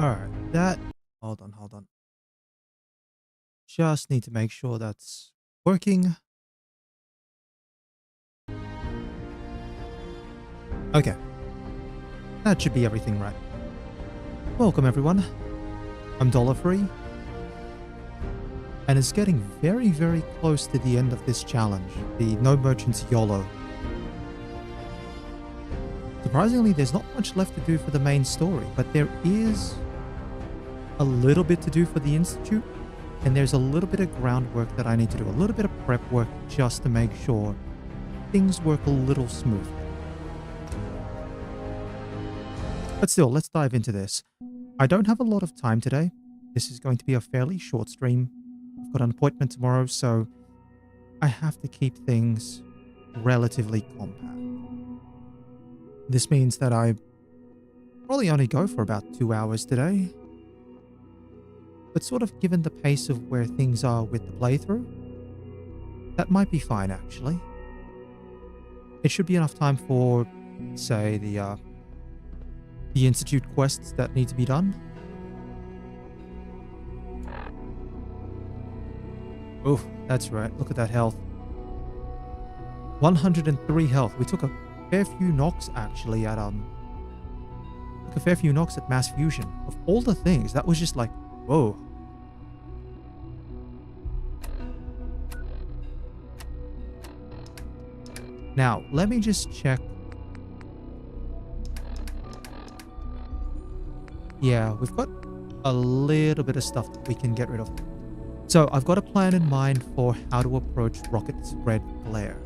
Alright, that... Hold on, hold on. Just need to make sure that's working. Okay. That should be everything right. Welcome, everyone. I'm Dollar Free. And it's getting very, very close to the end of this challenge. The No Merchants YOLO. Surprisingly, there's not much left to do for the main story, but there is a little bit to do for the Institute, and there's a little bit of groundwork that I need to do, a little bit of prep work just to make sure things work a little smoothly. But still, let's dive into this. I don't have a lot of time today. This is going to be a fairly short stream. I've got an appointment tomorrow, so I have to keep things relatively compact. This means that I probably only go for about 2 hours today. But sort of given the pace of where things are with the playthrough, that might be fine actually. It should be enough time for, say, the Institute quests that need to be done. Oof, that's right. Look at that health. 103 health. We took a fair few knocks actually at mass fusion. Of all the things, that was just like, whoa. Now, let me just check. Yeah, we've got a little bit of stuff that we can get rid of. So, I've got a plan in mind for how to approach Rocket's red glare.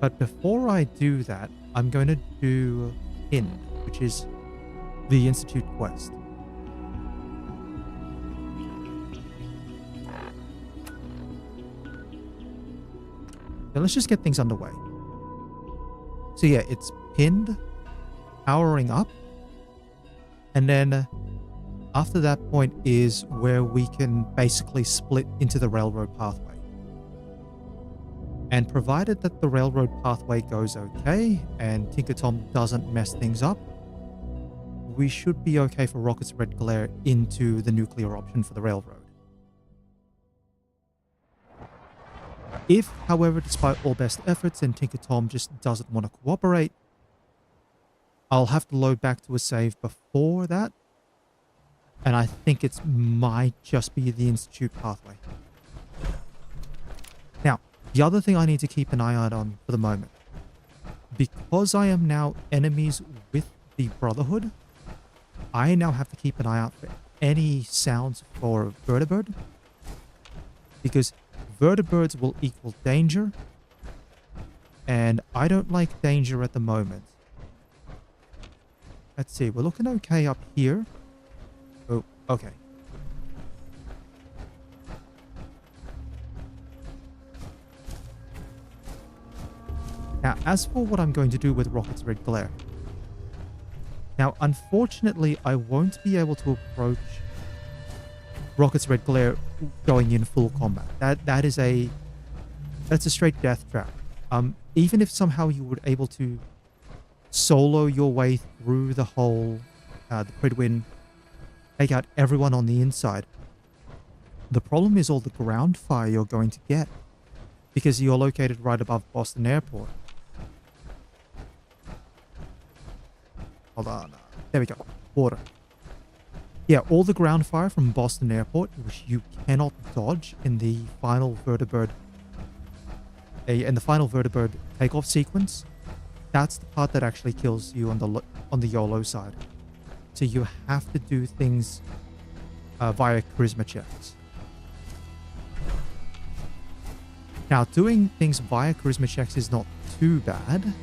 But before I do that, I'm going to do Hind, which is the Institute quest. So let's just get things underway. So yeah, it's pinned, powering up, and then after that point is where we can basically split into the railroad pathway. And provided that the railroad pathway goes okay and Tinker Tom doesn't mess things up, we should be okay for Rocket's red glare into the nuclear option for the railroad. If, however, despite all best efforts and Tinker Tom just doesn't want to cooperate, I'll have to load back to a save before that. And I think it might just be the Institute pathway. Now, the other thing I need to keep an eye out on for the moment, because I am now enemies with the Brotherhood, I now have to keep an eye out for any sounds for Vertibird, because vertibirds will equal danger, and I don't like danger at the moment. Let's see, we're looking okay up here. Oh, okay. Now, as for what I'm going to do with Rocket's red glare. Now, unfortunately, I won't be able to approach Rocket's red glare going in full combat. That's a straight death trap. Even if somehow you were able to solo your way through the whole the Pridwin, take out everyone on the inside, the problem is all the ground fire you're going to get because you're located right above Boston Airport. Hold on. There we go. Water. Yeah, all the ground fire from Boston Airport, which you cannot dodge in the final Vertibird takeoff sequence. That's the part that actually kills you on the YOLO side. So you have to do things via charisma checks. Now, doing things via charisma checks is not too bad.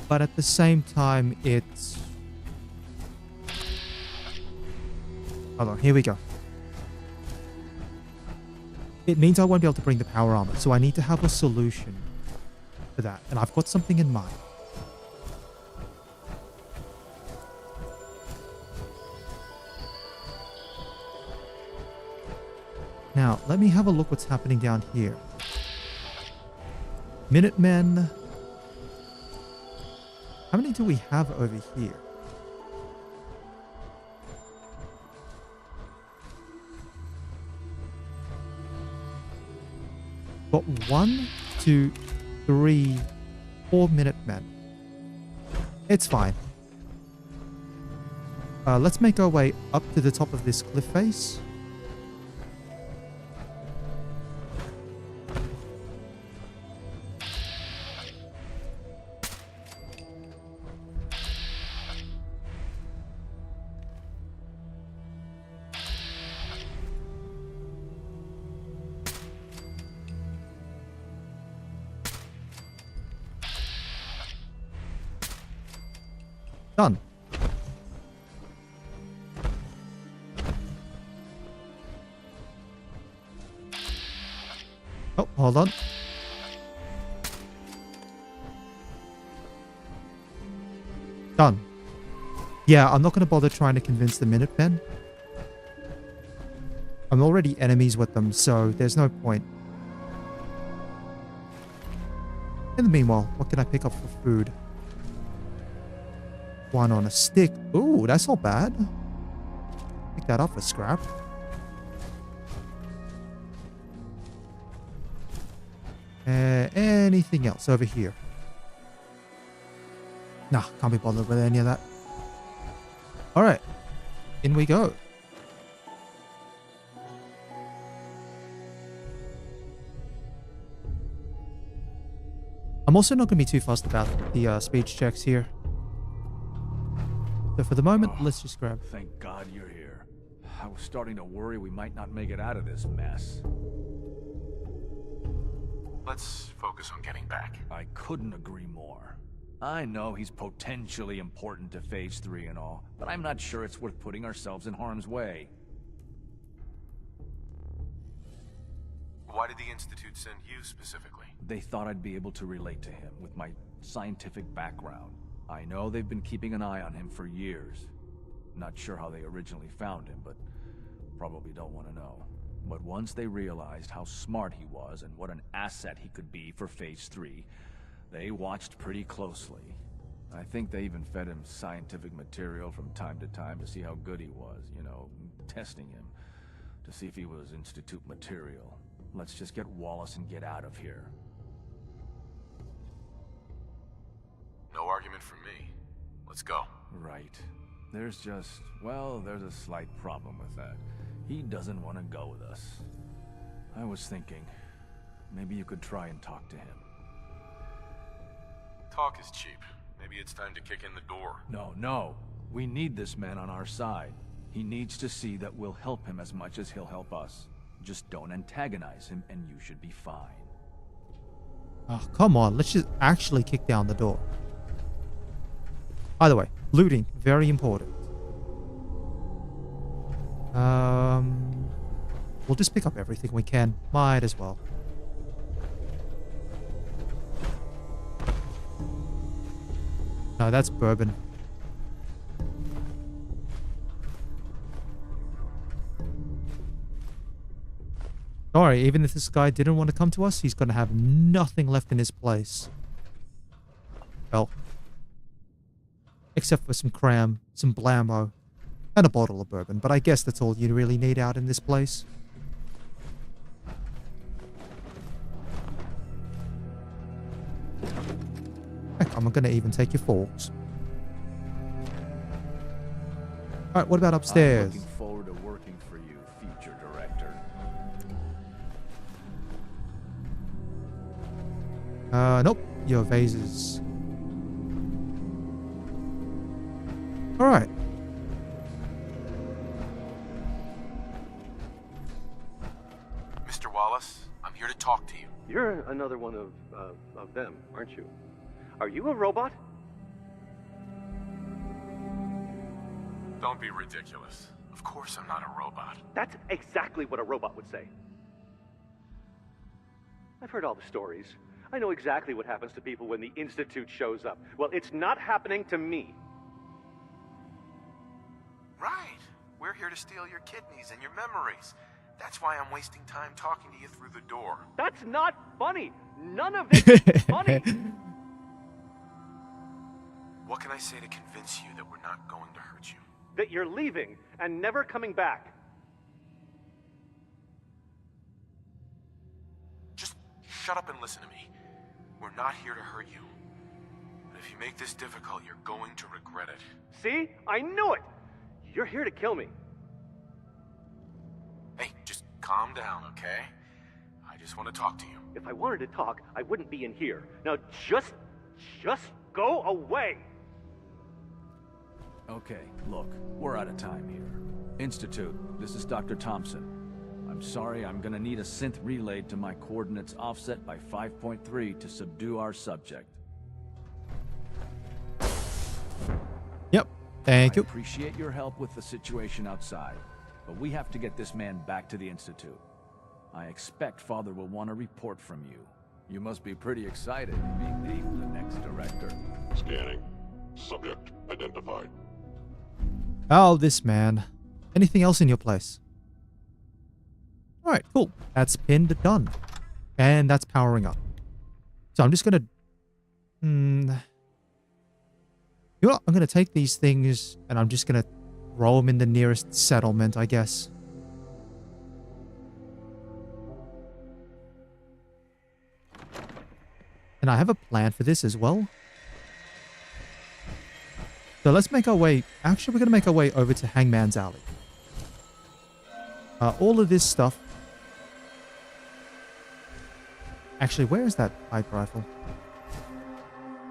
But at the same time, it's... Hold on, here we go. It means I won't be able to bring the power armor, so I need to have a solution for that. And I've got something in mind. Now, let me have a look what's happening down here. Minutemen... How many do we have over here? Got 1, 2, 3, 4 Minutemen. It's fine. Let's make our way up to the top of this cliff face. Done. Oh, hold on. Done. Yeah, I'm not going to bother trying to convince the Minutemen. I'm already enemies with them, so there's no point. In the meanwhile, what can I pick up for food? One on a stick. Ooh, that's not bad. Pick that up for scrap. Anything else over here? Nah, can't be bothered with any of that. Alright, in we go. I'm also not going to be too fussed about the speech checks here. So for the moment, let's just grab. Thank God you're here. I was starting to worry we might not make it out of this mess. Let's focus on getting back. I couldn't agree more. I know he's potentially important to Phase 3 and all, but I'm not sure it's worth putting ourselves in harm's way. Why did the Institute send you specifically? They thought I'd be able to relate to him with my scientific background. I know they've been keeping an eye on him for years. Not sure how they originally found him, but probably don't want to know. But once they realized how smart he was and what an asset he could be for Phase 3, they watched pretty closely. I think they even fed him scientific material from time to time to see how good he was, you know, testing him, to see if he was Institute material. Let's just get Wallace and get out of here. No argument from me. Let's go. Right. There's just, well, there's a slight problem with that. He doesn't want to go with us. I was thinking, maybe you could try and talk to him. Talk is cheap. Maybe it's time to kick in the door. No. We need this man on our side. He needs to see that we'll help him as much as he'll help us. Just don't antagonize him and you should be fine. Oh, come on. Let's just actually kick down the door. By the way, looting, very important. We'll just pick up everything we can. Might as well. No, that's bourbon. Don't worry, even if this guy didn't want to come to us, he's going to have nothing left in his place. Well, except for some cram, some blammo, and a bottle of bourbon. But I guess that's all you really need out in this place. Heck, I'm going to even take your forks. Alright, what about upstairs? I'm looking forward to working for you, future director. Nope. Your vases. Alright. Mr. Wallace, I'm here to talk to you. You're another one of them, aren't you? Are you a robot? Don't be ridiculous. Of course I'm not a robot. That's exactly what a robot would say. I've heard all the stories. I know exactly what happens to people when the Institute shows up. Well, it's not happening to me. Right. We're here to steal your kidneys and your memories. That's why I'm wasting time talking to you through the door. That's not funny. None of this is funny. What can I say to convince you that we're not going to hurt you? That you're leaving and never coming back. Just shut up and listen to me. We're not here to hurt you. But if you make this difficult, you're going to regret it. See? I knew it! You're here to kill me. Hey, just calm down, okay? I just want to talk to you. If I wanted to talk, I wouldn't be in here. Now just go away! Okay, look, we're out of time here. Institute, this is Dr. Thompson. I'm sorry, I'm gonna need a synth relayed to my coordinates offset by 5.3 to subdue our subject. Yep. Thank you. I appreciate your help with the situation outside, but we have to get this man back to the Institute. I expect Father will want a report from you. You must be pretty excited being named the next director. Scanning. Subject identified. Oh, this man. Anything else in your place? Alright, cool. That's pinned done. And that's powering up. So I'm just gonna... You know what? I'm gonna take these things and I'm just gonna throw them in the nearest settlement, I guess. And I have a plan for this as well. So let's make our way... Actually, we're going to make our way over to Hangman's Alley. All of this stuff... Actually, where is that pipe rifle?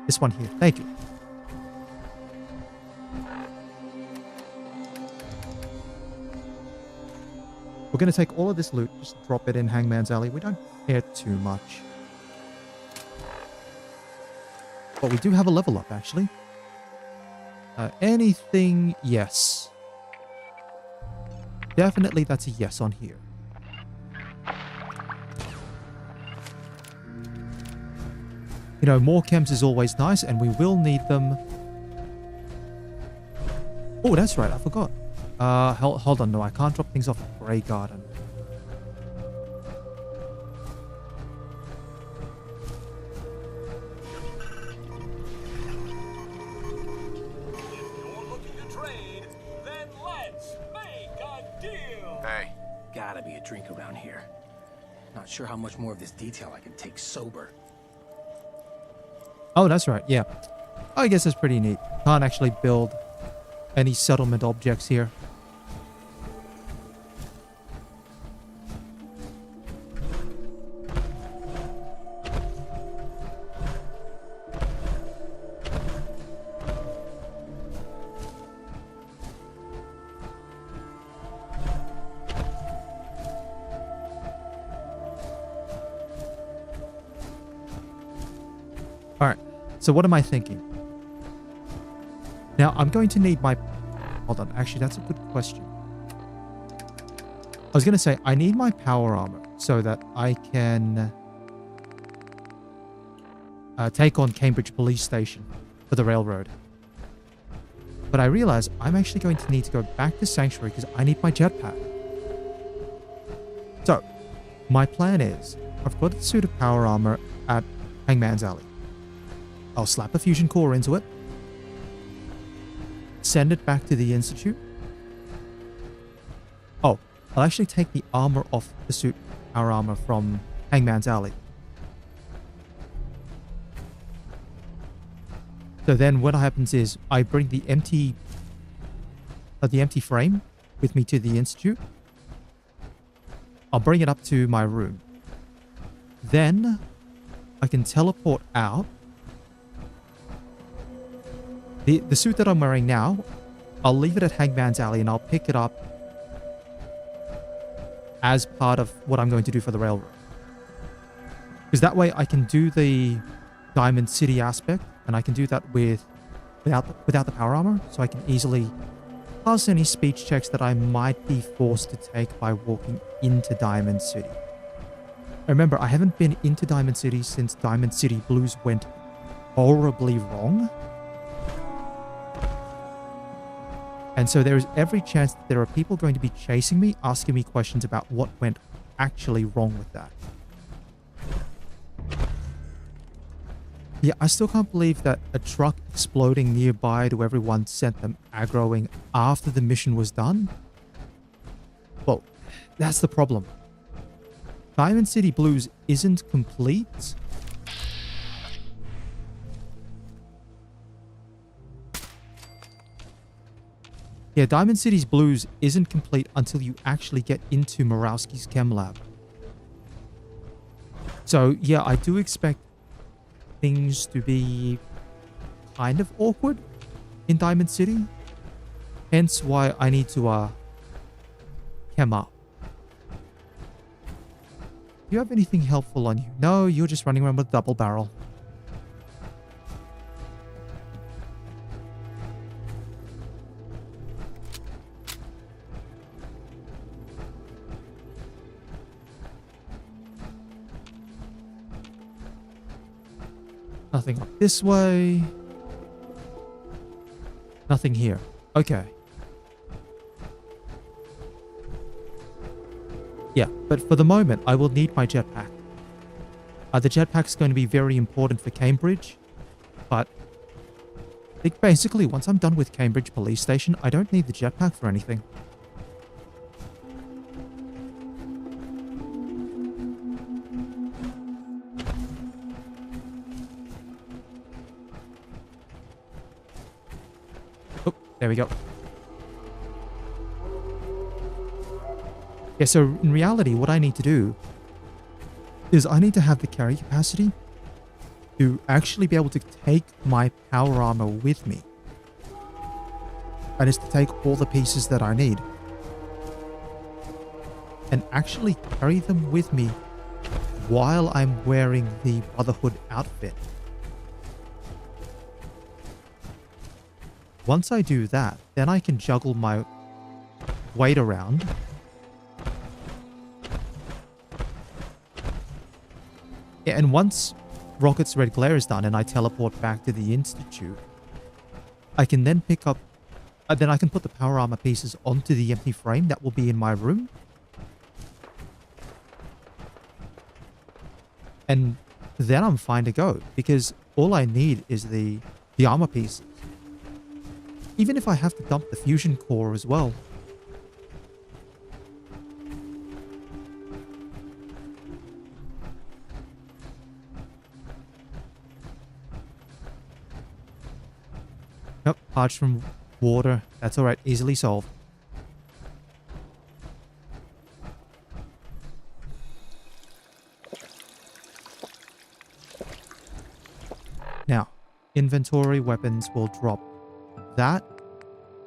This one here. Thank you. We're going to take all of this loot, just drop it in Hangman's Alley. We don't care too much. But we do have a level up, actually. Anything? Yes. Definitely that's a yes on here. You know, more chems is always nice, and we will need them. Oh, that's right, I forgot. Hold on, no, I can't drop things off at Grey Garden. Gotta be a drink around here. Not sure how much more of this detail I can take sober. Oh, that's right, yeah. I guess that's pretty neat. Can't actually build any settlement objects here. So what am I thinking? Now, I'm going to need my... Hold on. Actually, that's a good question. I was going to say, I need my power armor so that I can take on Cambridge Police Station for the railroad. But I realize I'm actually going to need to go back to Sanctuary because I need my jetpack. So, my plan is, I've got a suit of power armor at Hangman's Alley. I'll slap a fusion core into it, send it back to the Institute. Oh, I'll actually take the armor off the suit, our armor from Hangman's Alley. So then what happens is I bring the empty frame with me to the Institute. I'll bring it up to my room. Then I can teleport out. The suit that I'm wearing now, I'll leave it at Hangman's Alley and I'll pick it up as part of what I'm going to do for the railroad. Because that way I can do the Diamond City aspect and I can do that without the power armor, so I can easily pass any speech checks that I might be forced to take by walking into Diamond City. Remember, I haven't been into Diamond City since Diamond City Blues went horribly wrong. And so there is every chance that there are people going to be chasing me, asking me questions about what went actually wrong with that. Yeah, I still can't believe that a truck exploding nearby to everyone sent them aggroing after the mission was done. Well, that's the problem. Diamond City Blues isn't complete. Yeah, Diamond City's Blues isn't complete until you actually get into Murawski's Chem Lab. So, yeah, I do expect things to be kind of awkward in Diamond City. Hence why I need to chem up. Do you have anything helpful on you? No, you're just running around with a double barrel. Nothing up this way. Nothing here. Okay. Yeah, but for the moment, I will need my jetpack. The jetpack's going to be very important for Cambridge, but I think basically once I'm done with Cambridge Police Station, I don't need the jetpack for anything. Oh, there we go. Yeah, so in reality, what I need to do is I need to have the carry capacity to actually be able to take my power armor with me. And it's to take all the pieces that I need and actually carry them with me while I'm wearing the Brotherhood outfit. Once I do that, then I can juggle my weight around. Yeah, and once Rocket's Red Glare is done and I teleport back to the Institute, I can then pick up... then I can put the power armor pieces onto the empty frame that will be in my room. And then I'm fine to go, because all I need is the armor pieces. Even if I have to dump the fusion core as well. Yep, parched from water. That's alright, easily solved. Now, inventory weapons will drop that.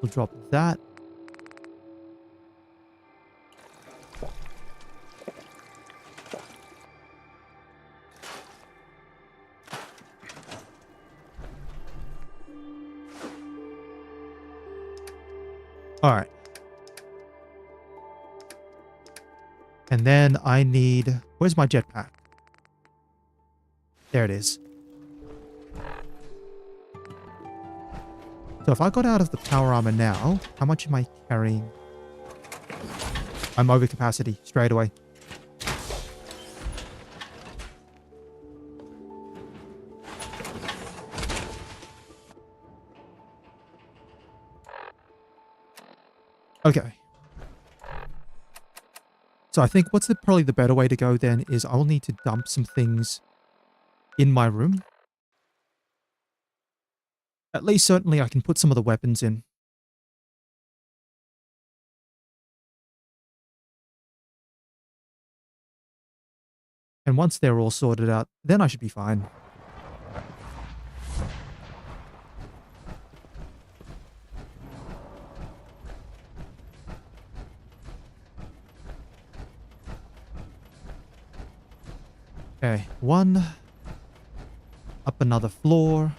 We'll drop that. Alright. And then I need... Where's my jetpack? There it is. So if I got out of the power armor now, how much am I carrying? I'm over capacity straight away. Okay. So I think probably the better way to go then is I'll need to dump some things in my room. At least certainly I can put some of the weapons in. And once they're all sorted out, then I should be fine. Okay, one. Up another floor.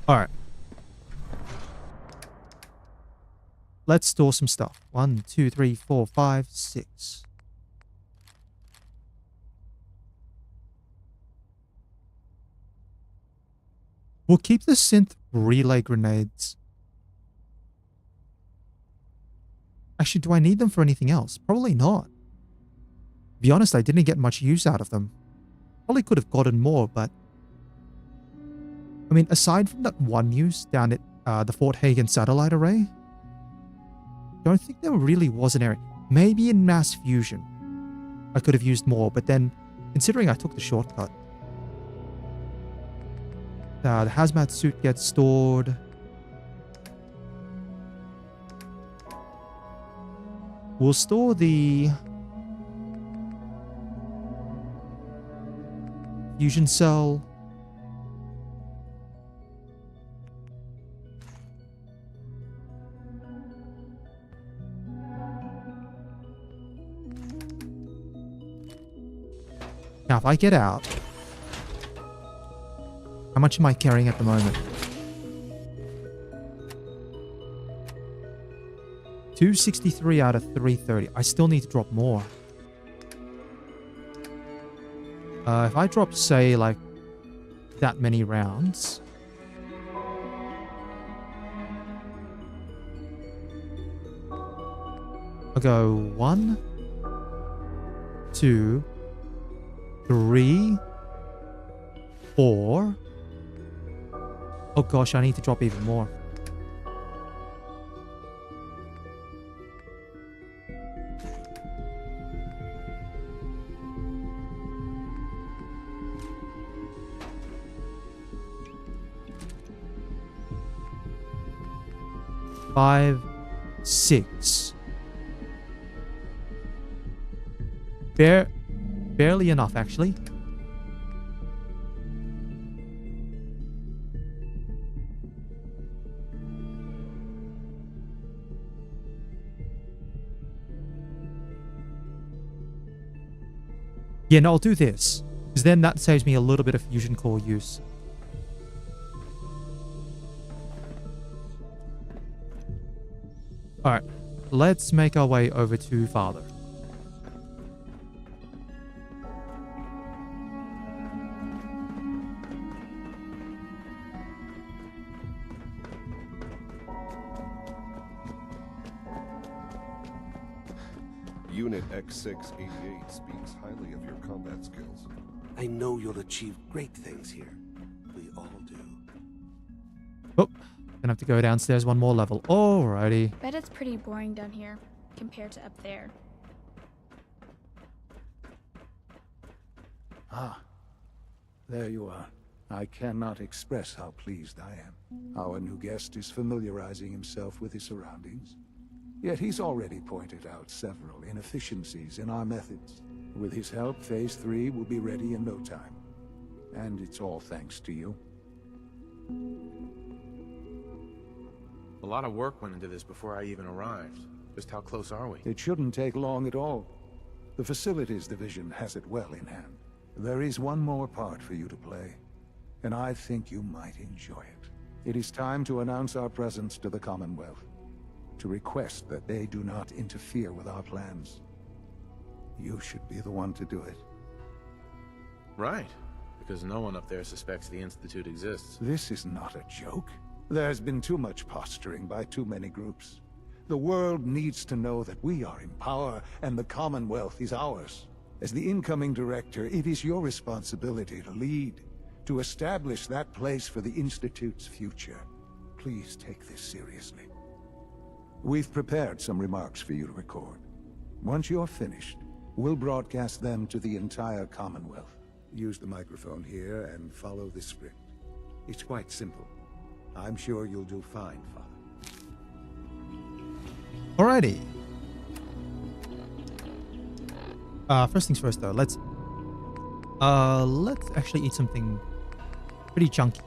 Alright. Let's store some stuff. 1, 2, 3, 4, 5, 6. We'll keep the synth relay grenades. Actually, do I need them for anything else? Probably not. To be honest, I didn't get much use out of them. Probably could have gotten more, but... I mean, aside from that one use down at the Fort Hagen satellite array, don't think there really was an area. Maybe in mass fusion, I could have used more, but then, considering I took the shortcut, the hazmat suit gets stored. We'll store the fusion cell. Now, if I get out, how much am I carrying at the moment? 263 out of 330. I still need to drop more. If I drop, say, like, that many rounds... I'll go 1, 2, 3, 4. Oh gosh, I need to drop even more. Five, 6. Barely enough, actually. Yeah, no, I'll do this. Because then that saves me a little bit of fusion core use. Alright, let's make our way over to Father. Unit X688 speaks highly of your combat skills. I know you'll achieve great things here. We all do. Oh, gonna have to go downstairs one more level. Alrighty. Bet it's pretty boring down here compared to up there. Ah, there you are. I cannot express how pleased I am. Our new guest is familiarizing himself with his surroundings. Yet he's already pointed out several inefficiencies in our methods. With his help, Phase 3 will be ready in no time. And it's all thanks to you. A lot of work went into this before I even arrived. Just how close are we? It shouldn't take long at all. The Facilities Division has it well in hand. There is one more part for you to play, and I think you might enjoy it. It is time to announce our presence to the Commonwealth, to request that they do not interfere with our plans. You should be the one to do it. Right, because no one up there suspects the Institute exists. This is not a joke. There's been too much posturing by too many groups. The world needs to know that we are in power and the Commonwealth is ours. As the incoming director, it is your responsibility to lead, to establish that place for the Institute's future. Please take this seriously. We've prepared some remarks for you to record. Once you're finished, we'll broadcast them to the entire Commonwealth. Use the microphone here and follow this script. It's quite simple. I'm sure you'll do fine, Father. Alrighty. First things first, though. Let's actually eat something pretty chunky.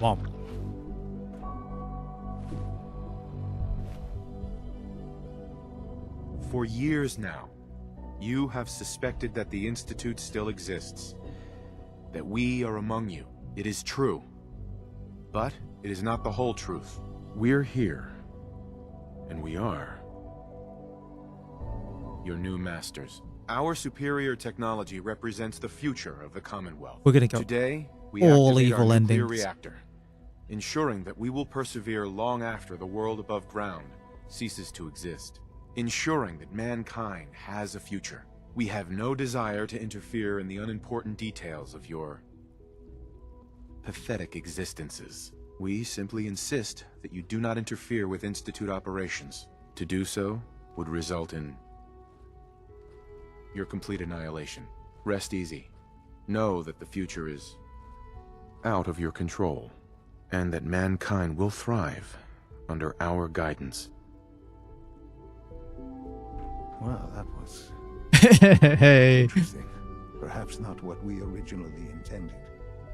Wow. For years now, you have suspected that the Institute still exists. That we are among you. It is true. But it is not the whole truth. We're here. And we are your new masters. Our superior technology represents the future of the Commonwealth. We're gonna go Today, we all activate evil our nuclear endings. reactor. ensuring that we will persevere long after the world above ground ceases to exist, ensuring that mankind has a future. We have no desire to interfere in the unimportant details of your pathetic existences. We simply insist that you do not interfere with Institute operations. To do so would result in your complete annihilation. Rest easy. Know that the future is out of your control, and that mankind will thrive under our guidance. Well, that was Hey. interesting. Perhaps not what we originally intended,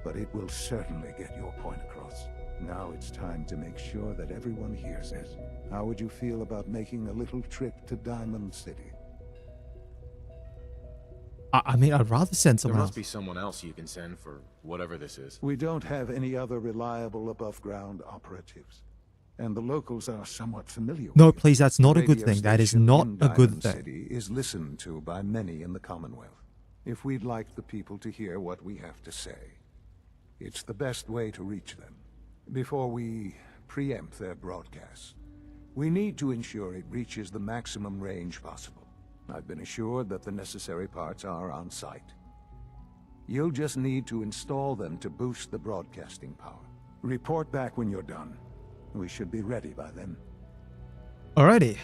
but it will certainly get your point across. Now it's time to make sure that everyone hears it. How would you feel about making a little trip to Diamond City? I mean, I'd rather send There someone must else. be someone else you can send for whatever this is. We don't have any other reliable above-ground operatives, and the locals are somewhat familiar No, with you. please, that's not a The good radio thing. That is station not in a good Diamond thing. City is listened to by many in the Commonwealth. If we'd like the people to hear what we have to say, it's the best way to reach them. Before we preempt their broadcasts, we need to ensure it reaches the maximum range possible. I've been assured that the necessary parts are on site. You'll just need to install them to boost the broadcasting power. Report back when you're done. We should be ready by then. Alrighty.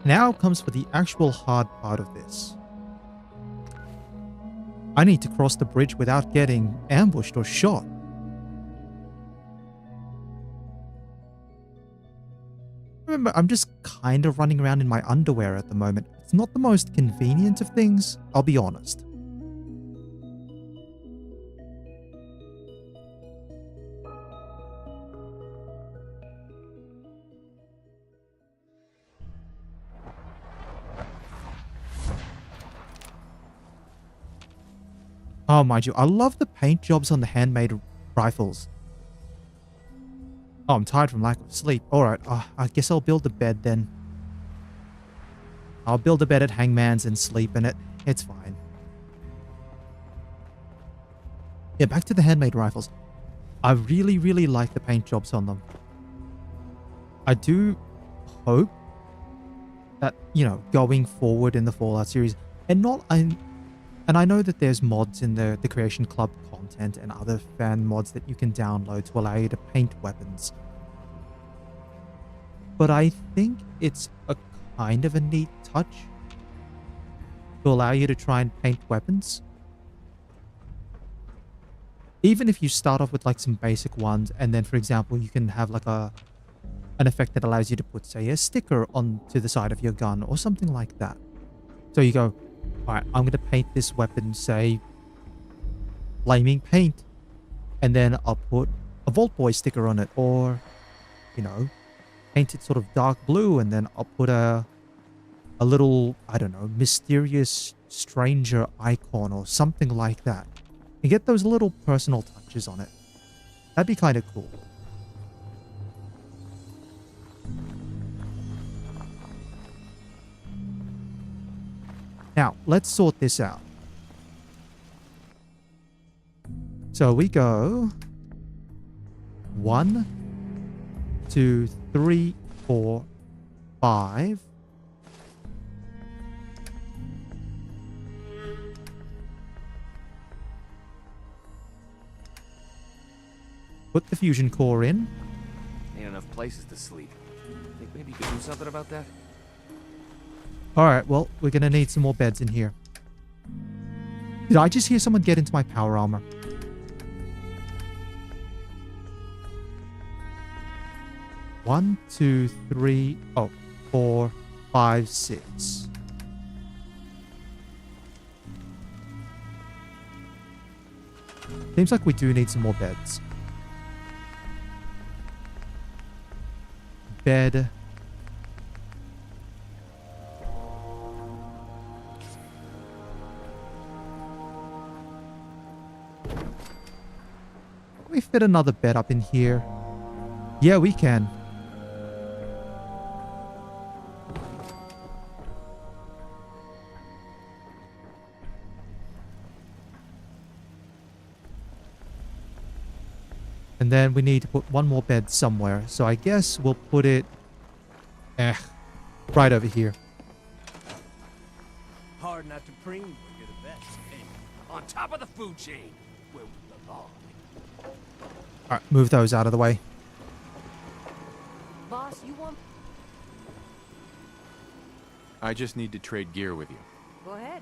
Now comes for the actual hard part of this. I need to cross the bridge without getting ambushed or shot. Remember, I'm just kind of running around in my underwear at the moment. It's not the most convenient of things, I'll be honest. Oh, mind you, I love the paint jobs on the handmade rifles. Oh, I'm tired from lack of sleep. Alright, I guess I'll build a bed then. I'll build a bed at Hangman's and sleep in it. It's fine. Yeah, back to the handmade rifles. I really, really like the paint jobs on them. I do hope that, you know, going forward in the Fallout series, and I know that there's mods in the Creation Club content and other fan mods that you can download to allow you to paint weapons. But I think it's a kind of a neat touch to allow you to try and paint weapons. Even if you start off with like some basic ones, and then for example you can have like an effect that allows you to put, say, a sticker onto the side of your gun or something like that. So you go, alright, I'm going to paint this weapon, say, flaming paint. And then I'll put a Vault Boy sticker on it. Or, you know, paint it sort of dark blue. And then I'll put a little, I don't know, mysterious stranger icon or something like that. And get those little personal touches on it. That'd be kind of cool. Now, let's sort this out. So we go 1, 2, 3, 4, 5. Put the fusion core in. Ain't enough places to sleep. Think maybe you could do something about that? Alright, well, we're gonna need some more beds in here. Did I just hear someone get into my power armor? One, two, three, oh, 4, 5, 6. Seems like we do need some more beds. Bed. Can we fit another bed up in here? Yeah, we can. And then we need to put one more bed somewhere. So I guess we'll put it right over here. Hard not to preen when you're the best. Hey, on top of the food chain, where we belong. All right, move those out of the way. Boss, you want... I just need to trade gear with you. Go ahead.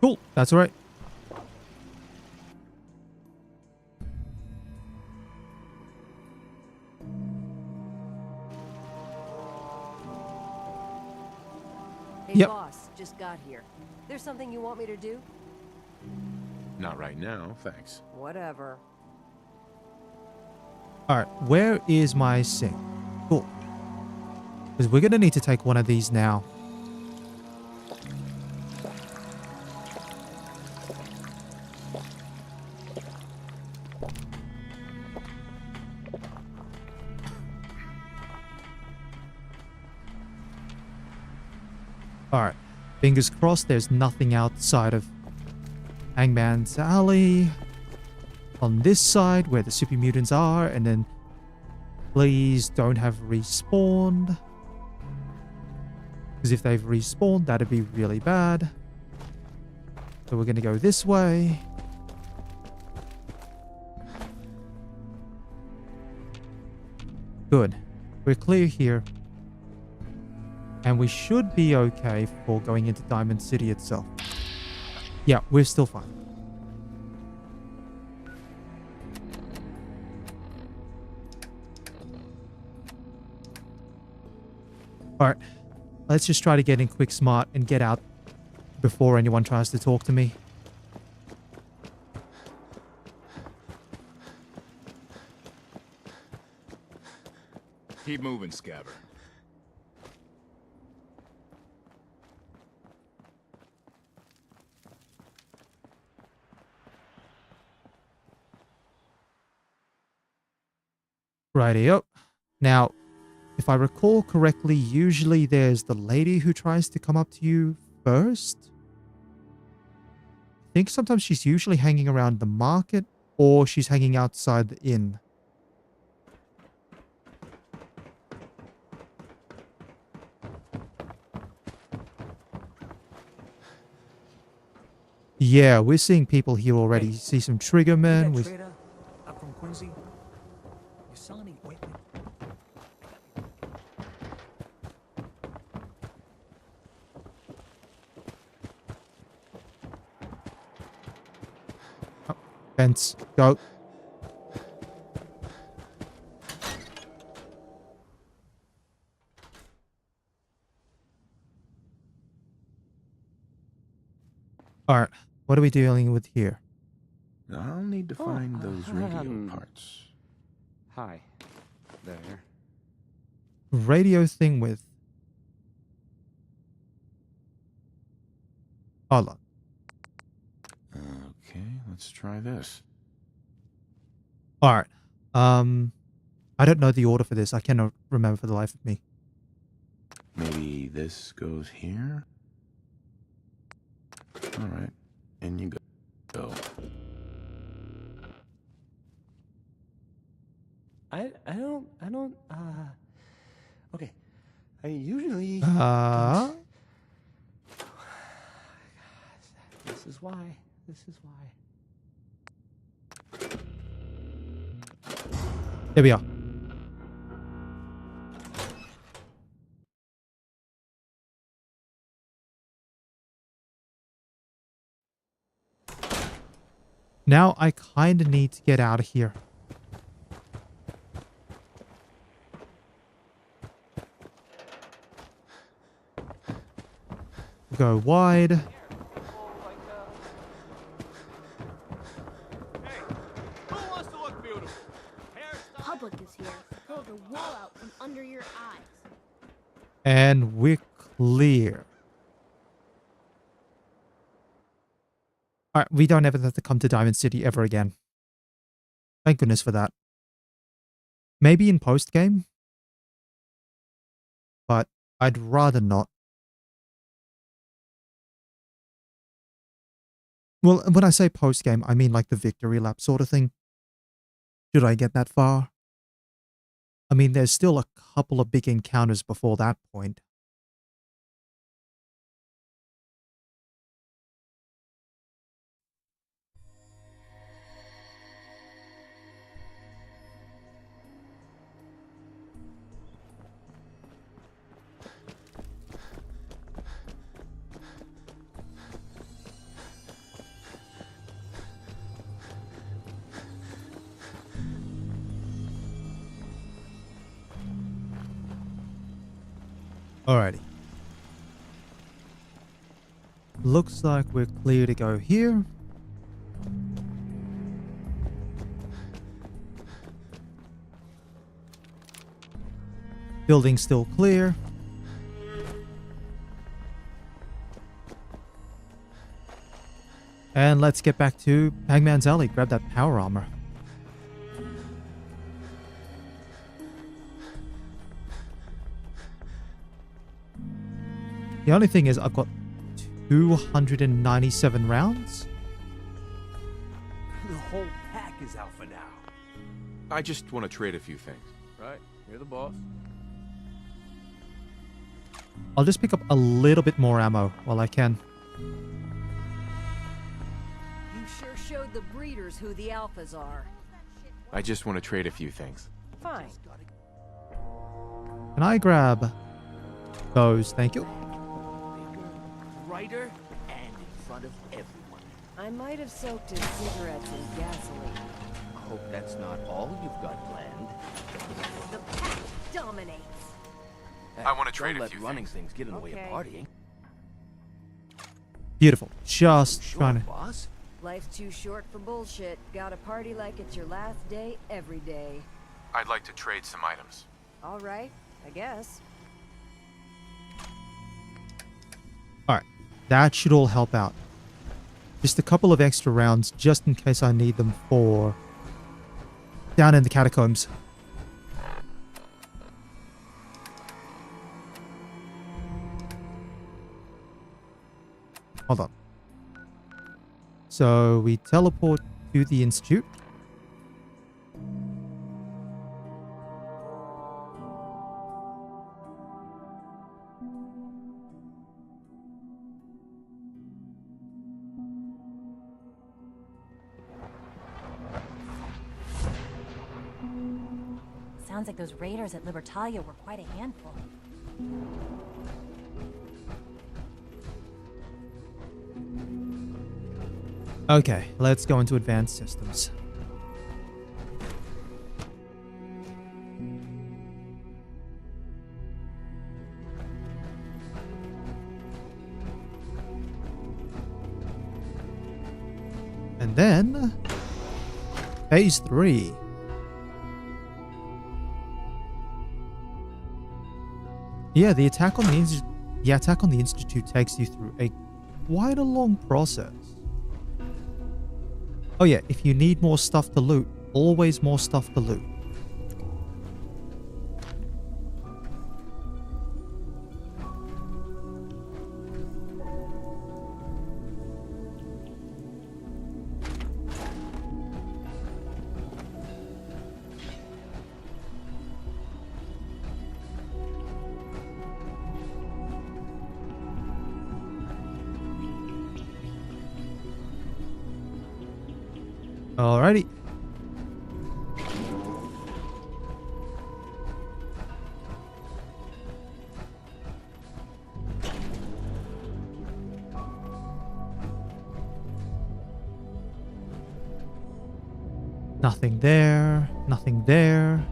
Cool, that's all right. Hey, Yep. boss, just got here. There's something you want me to do? Not right now, thanks. Whatever. All right, where is my sink? Cool. Because we're going to need to take one of these now. All right. Fingers crossed there's nothing outside of Hangman's Alley. On this side where the super mutants are. And then please don't have respawned. Because if they've respawned, that'd be really bad. So we're going to go this way. Good. We're clear here. And we should be okay for going into Diamond City itself. Yeah, we're still fine. Alright. Let's just try to get in quick smart and get out before anyone tries to talk to me. Keep moving, Scabber. Rightio. Now, if I recall correctly, usually there's the lady who tries to come up to you first. I think sometimes she's usually hanging around the market or she's hanging outside the inn. Yeah, we're seeing people here already. Hey, see some triggermen. That trader up from Quincy? You selling any ointment? Oh, fence, go. Alright, what are we dealing with here? I'll need to find those radio parts. Hi. There. Radio thing with... Hold on. Okay, let's try this. Alright. I don't know the order for this. I cannot remember for the life of me. Maybe this goes here? Alright, and you go. I don't, okay. I usually... This is why. There we are. Now I kind of need to get out of here. Go wide. Public is here. Pull the wool out from under your eyes. And we're clear. Alright, we don't ever have to come to Diamond City ever again. Thank goodness for that. Maybe in post-game? But I'd rather not. Well, when I say post-game, I mean like the victory lap sort of thing. Should I get that far? I mean, there's still a couple of big encounters before that point. Alrighty. Looks like we're clear to go here. Building still clear. And let's get back to Hangman's Alley. Grab that power armor. The only thing is I've got 297 rounds. The whole pack is out for now. I just want to trade a few things. Right, you're the boss. I'll just pick up a little bit more ammo while I can. You sure showed the breeders who the alphas are. I just want to trade a few things. Fine. Can I grab those? Thank you. Brighter and in front of everyone. I might have soaked his cigarettes in gasoline. Hope that's not all you've got planned. The pack dominates. I want to trade Don't a let few running things. things get in the way of partying. Beautiful. Just Sure, trying to... boss. Life's too short for bullshit. Gotta party like it's your last day every day. I'd like to trade some items. All right, I guess. Alright. That should all help out. Just a couple of extra rounds just in case I need them for... down in the catacombs. Hold on. So we teleport to the Institute. Sounds like those raiders at Libertalia were quite a handful. Okay, let's go into advanced systems. And then phase 3. Yeah, the attack on the Institute takes you through quite a long process. Oh yeah, if you need more stuff to loot, always more stuff to loot. Alrighty. Nothing there, nothing there.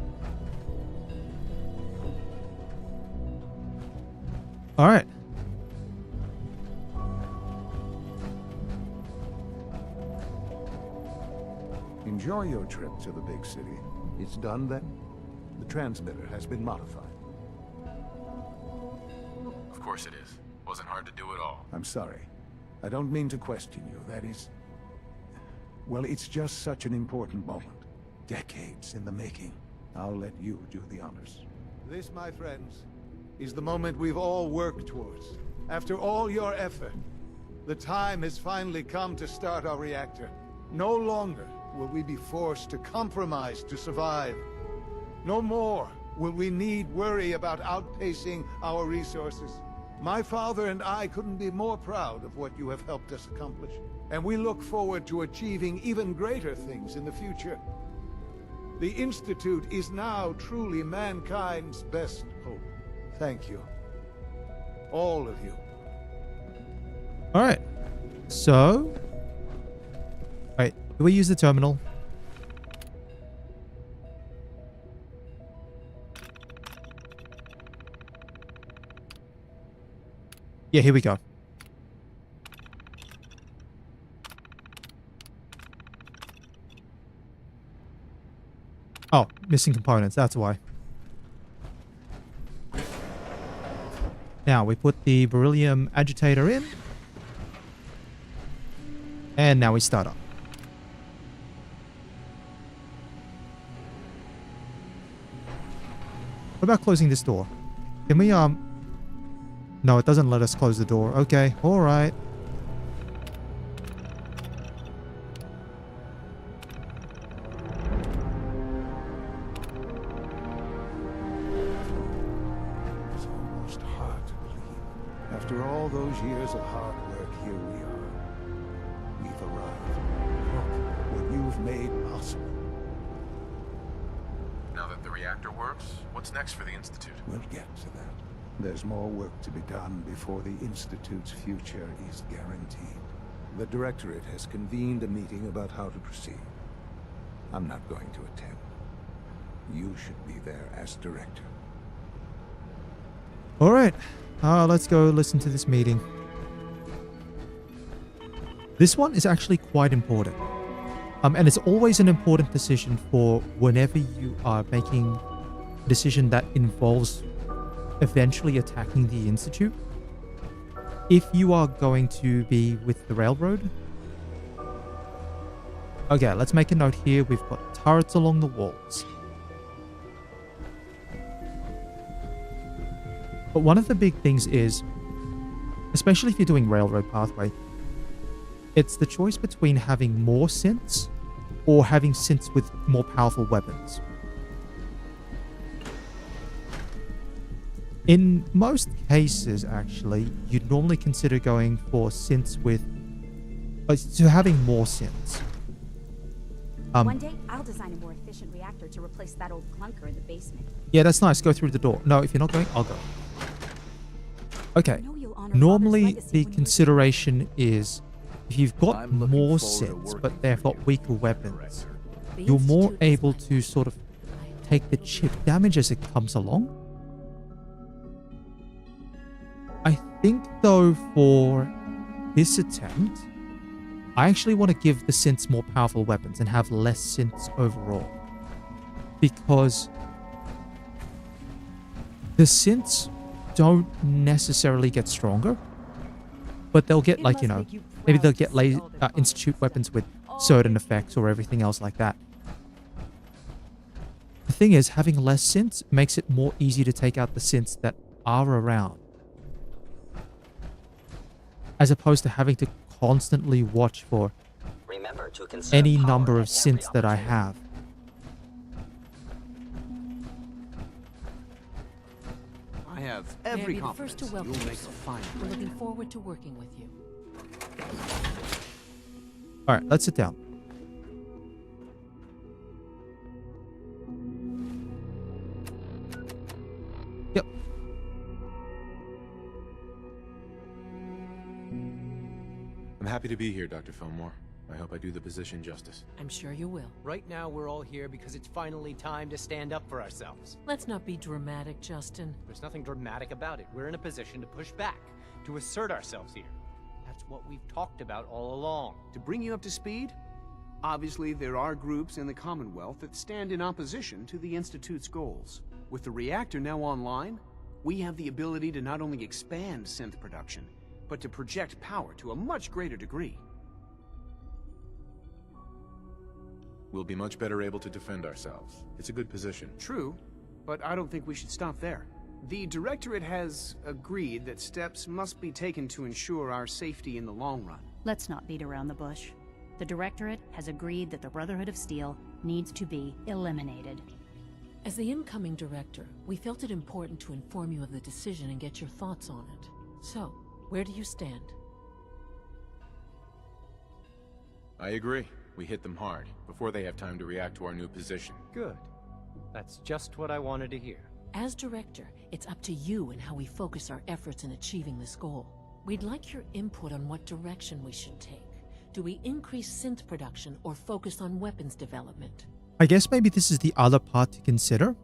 Alright. Enjoy your trip to the big city. It's done then? The transmitter has been modified. Of course it is. Wasn't hard to do at all. I'm sorry. I don't mean to question you. That is... well, it's just such an important moment. Decades in the making. I'll let you do the honors. This, my friends, is the moment we've all worked towards. After all your effort, The time has finally come to start our reactor. No longer will we be forced to compromise to survive. No more will we need worry about outpacing our resources. My father and I couldn't be more proud of what you have helped us accomplish, and we look forward to achieving even greater things in the future. The Institute is now truly mankind's best hope. Thank you. All of you. Alright. So... Wait, do we use the terminal? Yeah, here we go. Oh, missing components, that's why. Now, we put the beryllium agitator in. And now we start up. What about closing this door? Can we, No, it doesn't let us close the door. Okay, alright. It's almost hard to believe. After all those years of hard work, here we are. We've arrived. Look what you've made possible. Now that the reactor works, what's next for the Institute? We'll get to that. There's more work to be done before the Institute's future is guaranteed. The Directorate has convened a meeting about how to proceed. I'm not going to attend. You should be there as Director. Alright, let's go listen to this meeting. This one is actually quite important. And it's always an important decision for whenever you are making a decision that involves eventually attacking the Institute. If you are going to be with the railroad. Okay, let's make a note here. We've got turrets along the walls. But one of the big things is, especially if you're doing railroad pathway, it's the choice between having more synths or having synths with more powerful weapons. In most cases, actually, you'd normally consider going for synths with... to having more synths. One day, I'll design a more efficient reactor to replace that old clunker in the basement. Yeah, that's nice. Go through the door. No, if you're not going, I'll go. Okay. Normally, the consideration is if you've got more synths, but they've got weaker weapons, you're more able to sort of take the chip damage as it comes along. I think, though, for this attempt, I actually want to give the synths more powerful weapons and have less synths overall. Because the synths don't necessarily get stronger, but they'll get, like, you know, maybe they'll get Institute weapons with certain effects or everything else like that. The thing is, having less synths makes it more easy to take out the synths that are around, as opposed to having to constantly watch for any number of synths that I have. I have every May I be the first to confidence welcome you'll you, make a sir. fine We're looking director. forward to working with you. Alright, let's sit down. Yep. I'm happy to be here, Dr. Fillmore. I hope I do the position justice. I'm sure you will. Right now, we're all here because it's finally time to stand up for ourselves. Let's not be dramatic, Justin. There's nothing dramatic about it. We're in a position to push back, to assert ourselves here. That's what we've talked about all along. To bring you up to speed, obviously there are groups in the Commonwealth that stand in opposition to the Institute's goals. With the reactor now online, we have the ability to not only expand synth production, but to project power to a much greater degree. We'll be much better able to defend ourselves. It's a good position. True, but I don't think we should stop there. The Directorate has agreed that steps must be taken to ensure our safety in the long run. Let's not beat around the bush. The Directorate has agreed that the Brotherhood of Steel needs to be eliminated. As the incoming director, we felt it important to inform you of the decision and get your thoughts on it. So, where do you stand? I agree. We hit them hard, before they have time to react to our new position. Good. That's just what I wanted to hear. As director, it's up to you and how we focus our efforts in achieving this goal. We'd like your input on what direction we should take. Do we increase synth production or focus on weapons development? I guess maybe this is the other part to consider.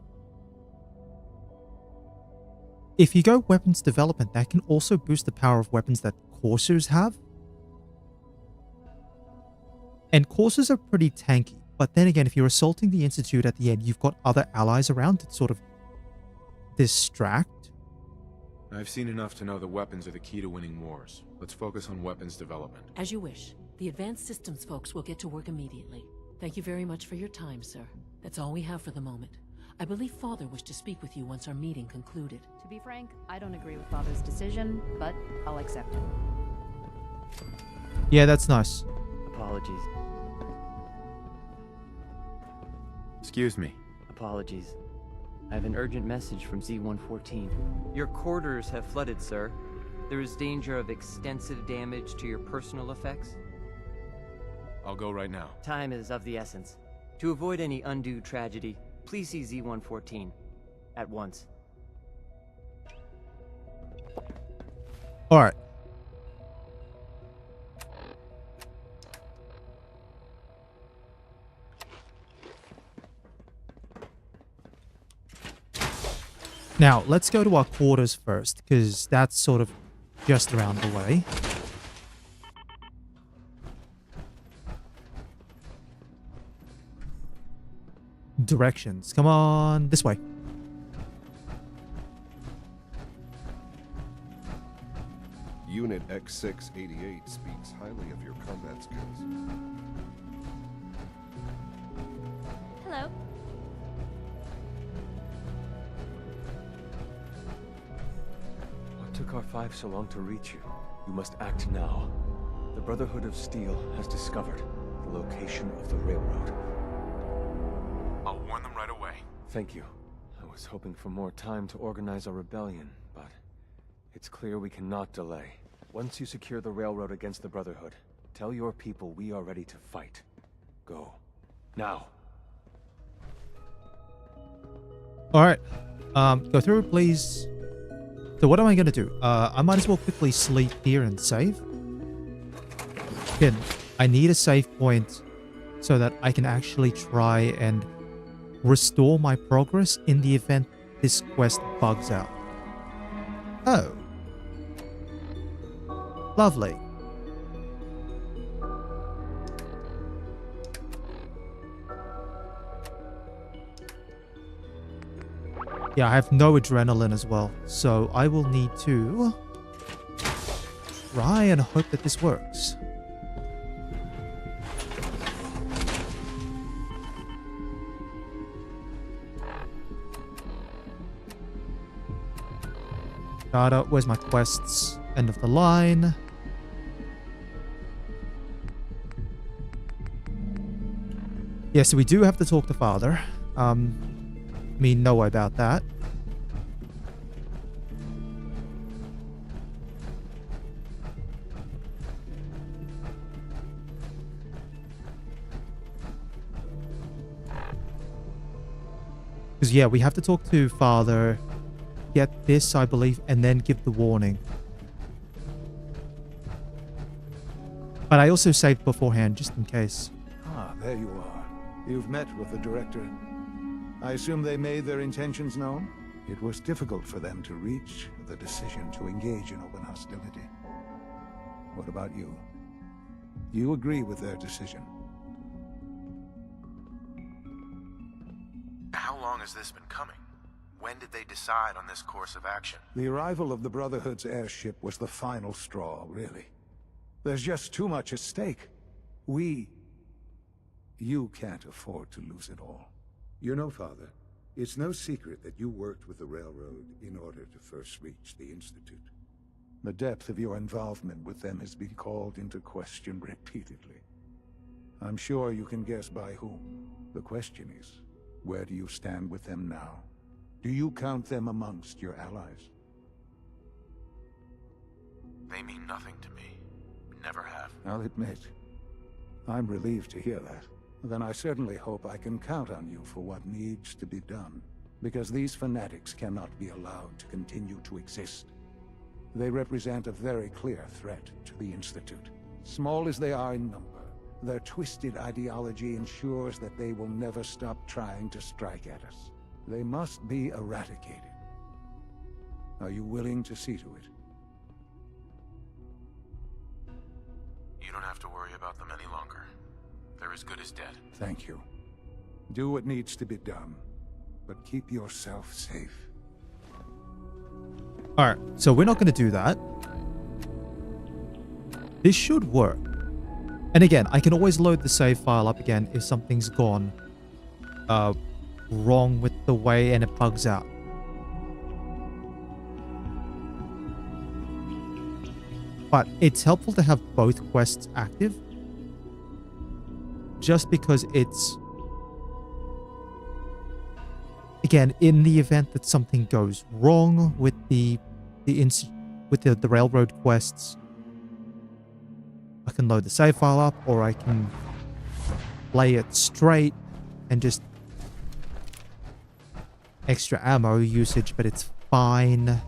If you go weapons development, that can also boost the power of weapons that coursers have. And coursers are pretty tanky. But then again, if you're assaulting the Institute at the end, you've got other allies around to sort of distract. I've seen enough to know that weapons are the key to winning wars. Let's focus on weapons development. As you wish. The advanced systems folks will get to work immediately. Thank you very much for your time, sir. That's all we have for the moment. I believe Father wished to speak with you once our meeting concluded. To be frank, I don't agree with Father's decision, but I'll accept it. Yeah, that's nice. Apologies. Excuse me. Apologies. I have an urgent message from Z-114. Your quarters have flooded, sir. There is danger of extensive damage to your personal effects. I'll go right now. Time is of the essence. To avoid any undue tragedy, please see Z-114 at once. All right. Now, let's go to our quarters first, because that's sort of just around the way. Directions. Come on, this way. Unit X688 speaks highly of your combat skills. Hello. What took R5 so long to reach you? You must act now. The Brotherhood of Steel has discovered the location of the railroad. I'll warn them right away. Thank you. I was hoping for more time to organize our rebellion, but it's clear we cannot delay. Once you secure the railroad against the Brotherhood, tell your people we are ready to fight. Go. Now. Alright. Go through, please. So what am I going to do? I might as well quickly sleep here and save. Again, I need a save point so that I can actually try and restore my progress in the event this quest bugs out. Oh. Lovely. Yeah, I have no adrenaline as well, so I will need to try and hope that this works. Data, where's my quests? End of the line. Yeah, so we do have to talk to Father. Me know about that. Because, yeah, we have to talk to Father, get this, I believe, and then give the warning. But I also saved beforehand, just in case. Ah, there you are. You've met with the Directorate. I assume they made their intentions known? It was difficult for them to reach the decision to engage in open hostility. What about you? You agree with their decision? How long has this been coming? When did they decide on this course of action? The arrival of the Brotherhood's airship was the final straw, really. There's just too much at stake. You can't afford to lose it all. You know, Father, It's no secret that you worked with the Railroad in order to first reach the Institute. The depth of your involvement with them has been called into question repeatedly. I'm sure you can guess by whom. The question is, where do you stand with them now? Do you count them amongst your allies? They mean nothing to me. Never have. I'll admit, I'm relieved to hear that. Then I certainly hope I can count on you for what needs to be done. Because these fanatics cannot be allowed to continue to exist. They represent a very clear threat to the Institute. Small as they are in number, their twisted ideology ensures that they will never stop trying to strike at us. They must be eradicated. Are you willing to see to it? You don't have to worry about them any longer. They're as good as dead. Thank you. Do what needs to be done, but keep yourself safe. Alright, so we're not going to do that. This should work. And again, I can always load the save file up again if something's gone wrong with the way and it bugs out. But it's helpful to have both quests active. Just because it's... Again, in the event that something goes wrong with the railroad quests, I can load the save file up, or I can play it straight and just extra ammo usage, but it's fine.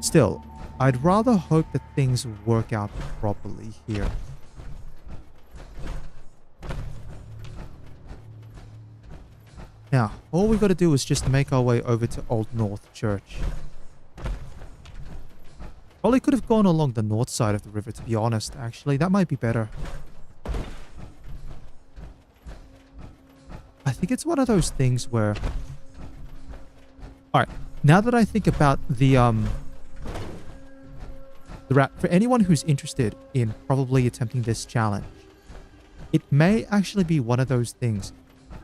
Still, I'd rather hope that things work out properly here. Now, all we've got to do is just make our way over to Old North Church. Probably could have gone along the north side of the river, to be honest, actually. That might be better. I think it's one of those things where... Alright, now that I think about the route, for anyone who's interested in probably attempting this challenge, it may actually be one of those things.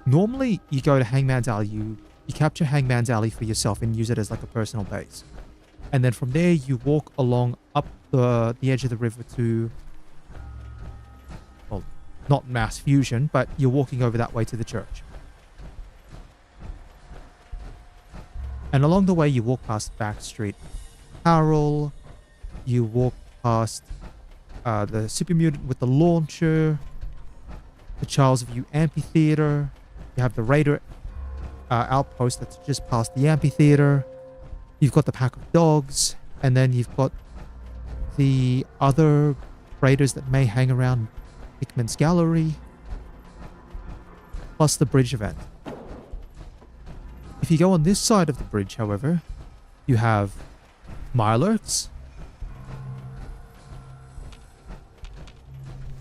Normally, you go to Hangman's Alley, you capture Hangman's Alley for yourself and use it as like a personal base. And then from there, you walk along up the edge of the river to... Well, not Mass Fusion, but you're walking over that way to the church. And along the way, you walk past Backstreet Carol, you walk past the Super Mutant with the launcher, the Charles View Amphitheater, you have the Raider outpost that's just past the amphitheater, you've got the pack of dogs, and then you've got the other raiders that may hang around Hickman's Gallery, plus the bridge event. If you go on this side of the bridge, however, you have Mirelurks,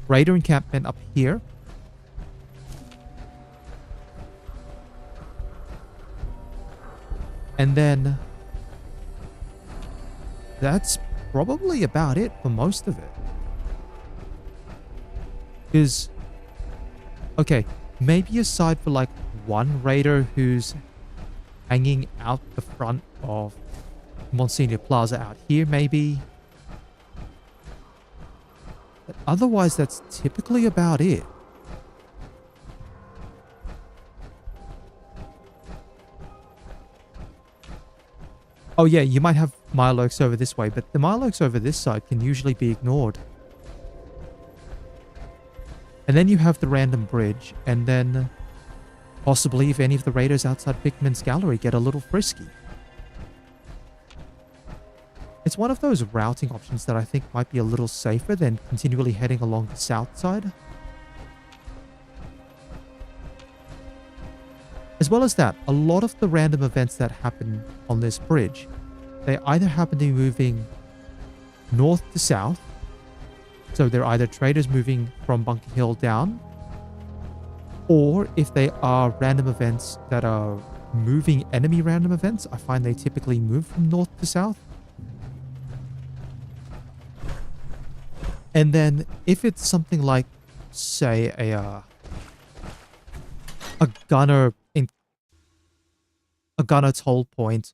Raider encampment up here, and then that's probably about it for most of it. Because, okay, maybe aside for like one raider who's hanging out the front of Monsignor Plaza out here, maybe. But otherwise, that's typically about it. Oh yeah, you might have Mirelurks over this way, but the Mirelurks over this side can usually be ignored. And then you have the random bridge, and then possibly if any of the raiders outside Hickman's Gallery get a little frisky. It's one of those routing options that I think might be a little safer than continually heading along the south side. As well as that, a lot of the random events that happen on this bridge, they either happen to be moving north to south, so they're either traders moving from Bunker Hill down, or if they are random events that are moving enemy random events, I find they typically move from north to south. And then if it's something like, say, a gunner in a gunner's hold point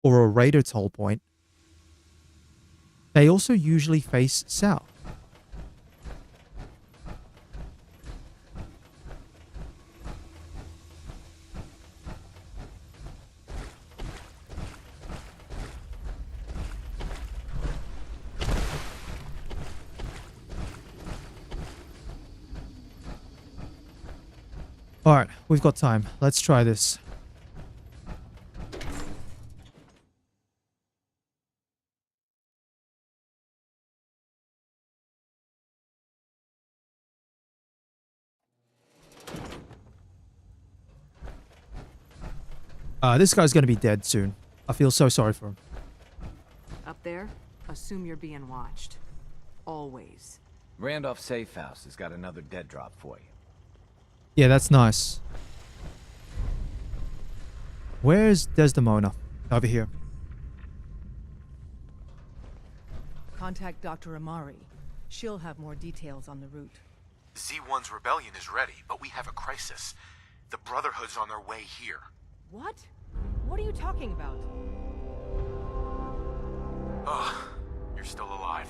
or a raider's hold point, they also usually face south. Alright, we've got time. Let's try this. This guy's gonna be dead soon. I feel so sorry for him. Up there, assume you're being watched. Always. Randolph Safe House has got another dead drop for you. Yeah, that's nice. Where's Desdemona? Over here. Contact Dr. Amari. She'll have more details on the route. Z1's rebellion is ready, but we have a crisis. The Brotherhood's on their way here. What? What are you talking about? Ugh, you're still alive.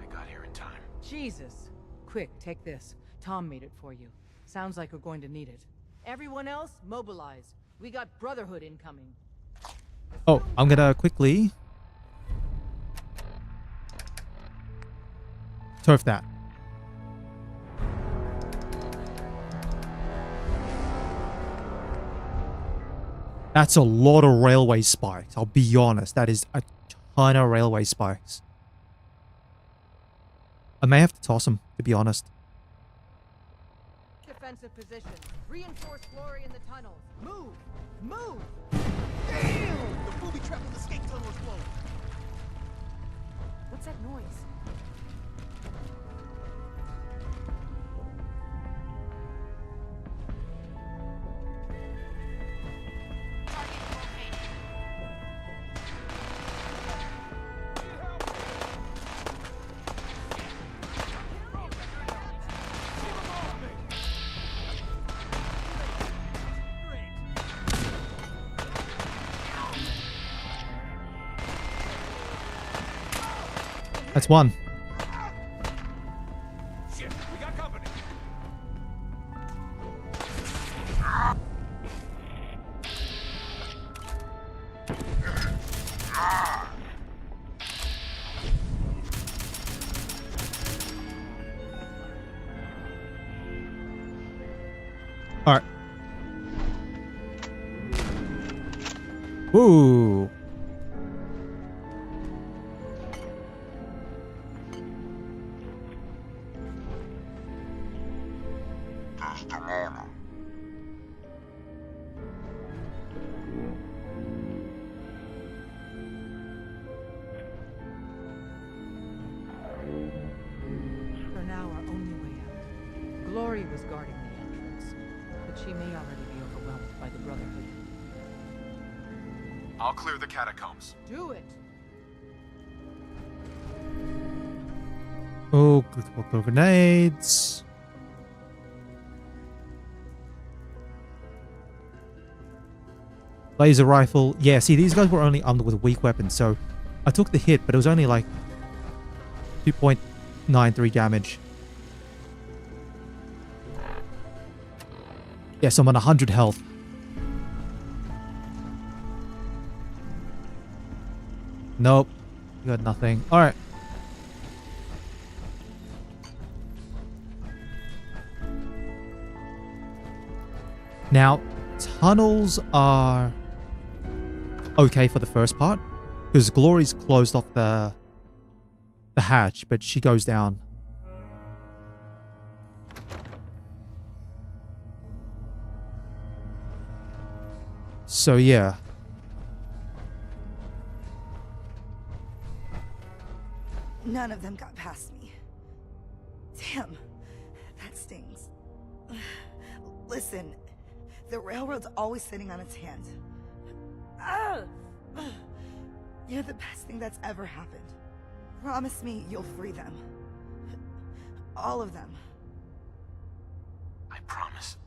I got here in time. Jesus. Quick, take this. Tom made it for you. Sounds like we're going to need it. Everyone else, mobilize. We got Brotherhood incoming. Oh, I'm gonna quickly turf that. That's a lot of railway spikes. I'll be honest. That is a ton of railway spikes. I may have to toss them, to be honest. Defensive position. Reinforce Glory in the tunnels. Move! Move! Damn! The booby trap in the escape tunnel is blown. What's that noise? That's one. Shit, we got company. All right. Ooh. For now, our only way out. Glory was guarding the entrance, but she may already be overwhelmed by the Brotherhood. I'll clear the catacombs. Do it! Oh, clickable grenades. Laser rifle. Yeah, see, these guys were only armed with weak weapons, so I took the hit, but it was only like 2.93 damage. Yes, I'm on 100 health. Nope. You got nothing. Alright. Now, tunnels are okay for the first part, because Glory's closed off the hatch, but she goes down. So yeah. None of them got past me. Damn, that stings. Listen, the railroad's always sitting on its hands. You're the best thing that's ever happened. Promise me you'll free them. All of them. I promise.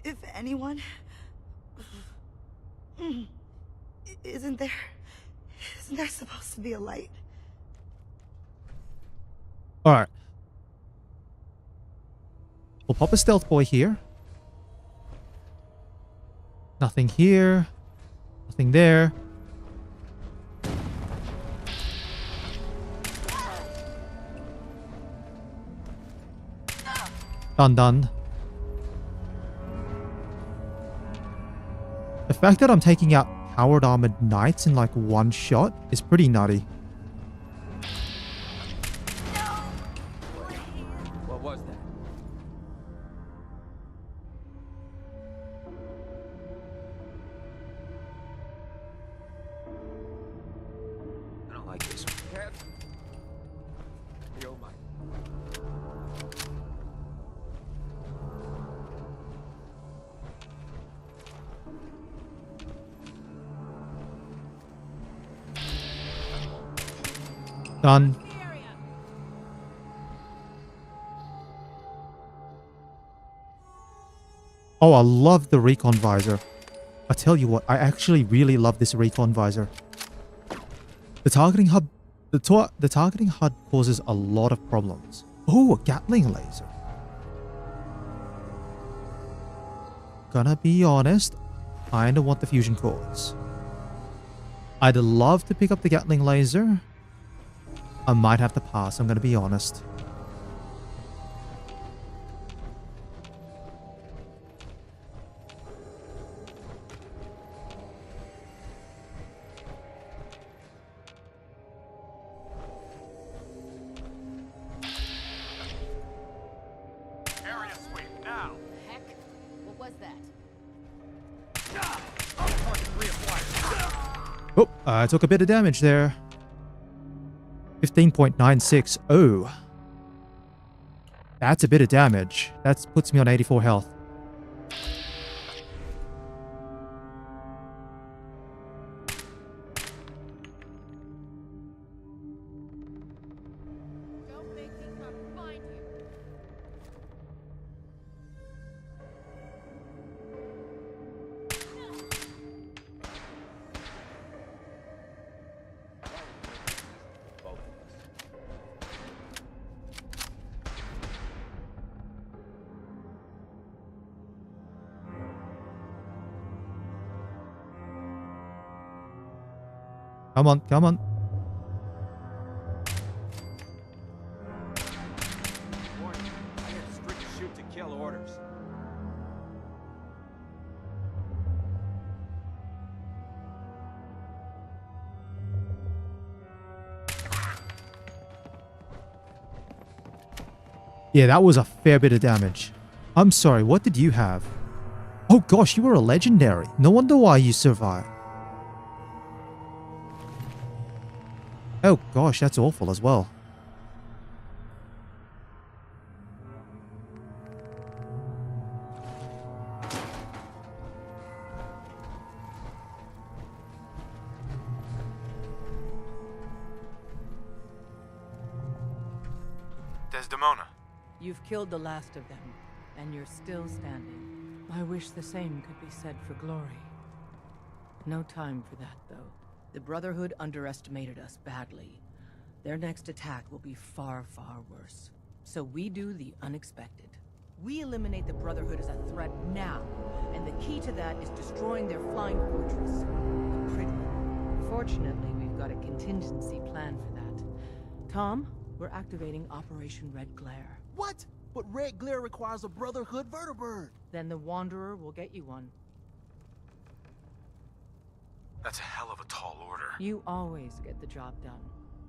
If anyone... Isn't there supposed to be a light? Alright. We'll pop a stealth boy here. Nothing here. Nothing there. Done. The fact that I'm taking out powered armored knights in like one shot is pretty nutty. What was that? I don't like this one. Oh my. Done. Oh, I love the recon visor. I tell you what, I actually really love this recon visor. The targeting HUD, the targeting HUD causes a lot of problems. Oh, a Gatling laser. Gonna be honest, kinda want the fusion cores. I'd love to pick up the Gatling laser. I might have to pass, I'm gonna be honest. Area sweep now. Heck, what was that? Oh, I took a bit of damage there. 15.96. Oh. That's a bit of damage. That puts me on 84 health. Don't make me come find you. Come on, come on. Warning, I have strict shoot to kill orders. Yeah, that was a fair bit of damage. I'm sorry, what did you have? Oh gosh, you were a legendary. No wonder why you survived. Oh gosh, that's awful as well. Desdemona. You've killed the last of them, and you're still standing. I wish the same could be said for Glory. No time for that, though. The Brotherhood underestimated us badly. Their next attack will be far, far worse. So we do the unexpected. We eliminate the Brotherhood as a threat now, and the key to that is destroying their flying fortress, the Pridwood. Fortunately, we've got a contingency plan for that. Tom, we're activating Operation Red Glare. What? But Red Glare requires a Brotherhood vertibird. Then the Wanderer will get you one. That's a hell of a tall order. You always get the job done.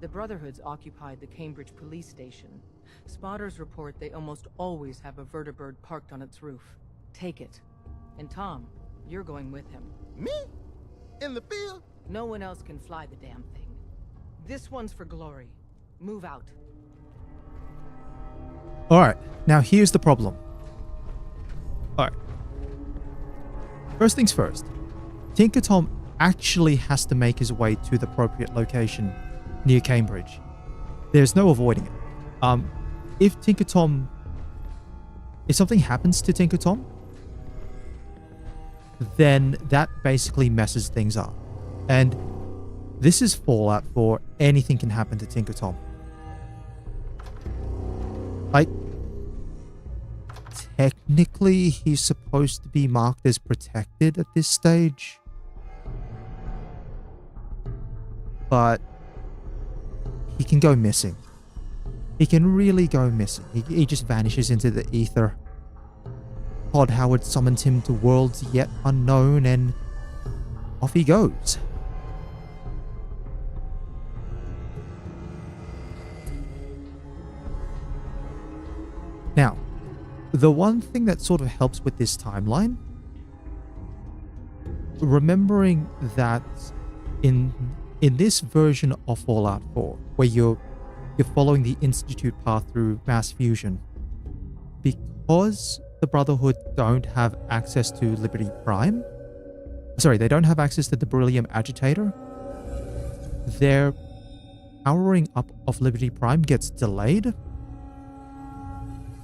The Brotherhood's occupied the Cambridge police station. Spotters report they almost always have a vertibird parked on its roof. Take it. And Tom, you're going with him. Me? In the field? No one else can fly the damn thing. This one's for Glory. Move out. Alright, now here's the problem. Alright. First things first. Tinker Tom actually has to make his way to the appropriate location near Cambridge. There's no avoiding it. If something happens to Tinker Tom, then that basically messes things up. And this is Fallout 4. Anything can happen to Tinker Tom. Like, technically, he's supposed to be marked as protected at this stage. But he can go missing. He can really go missing. He just vanishes into the ether. Todd Howard summons him to worlds yet unknown, and off he goes. Now, the one thing that sort of helps with this timeline, remembering that in this version of Fallout 4, where you're following the Institute path through mass fusion, because the Brotherhood don't have access to Liberty Prime, sorry, they don't have access to the Beryllium Agitator, their powering up of Liberty Prime gets delayed,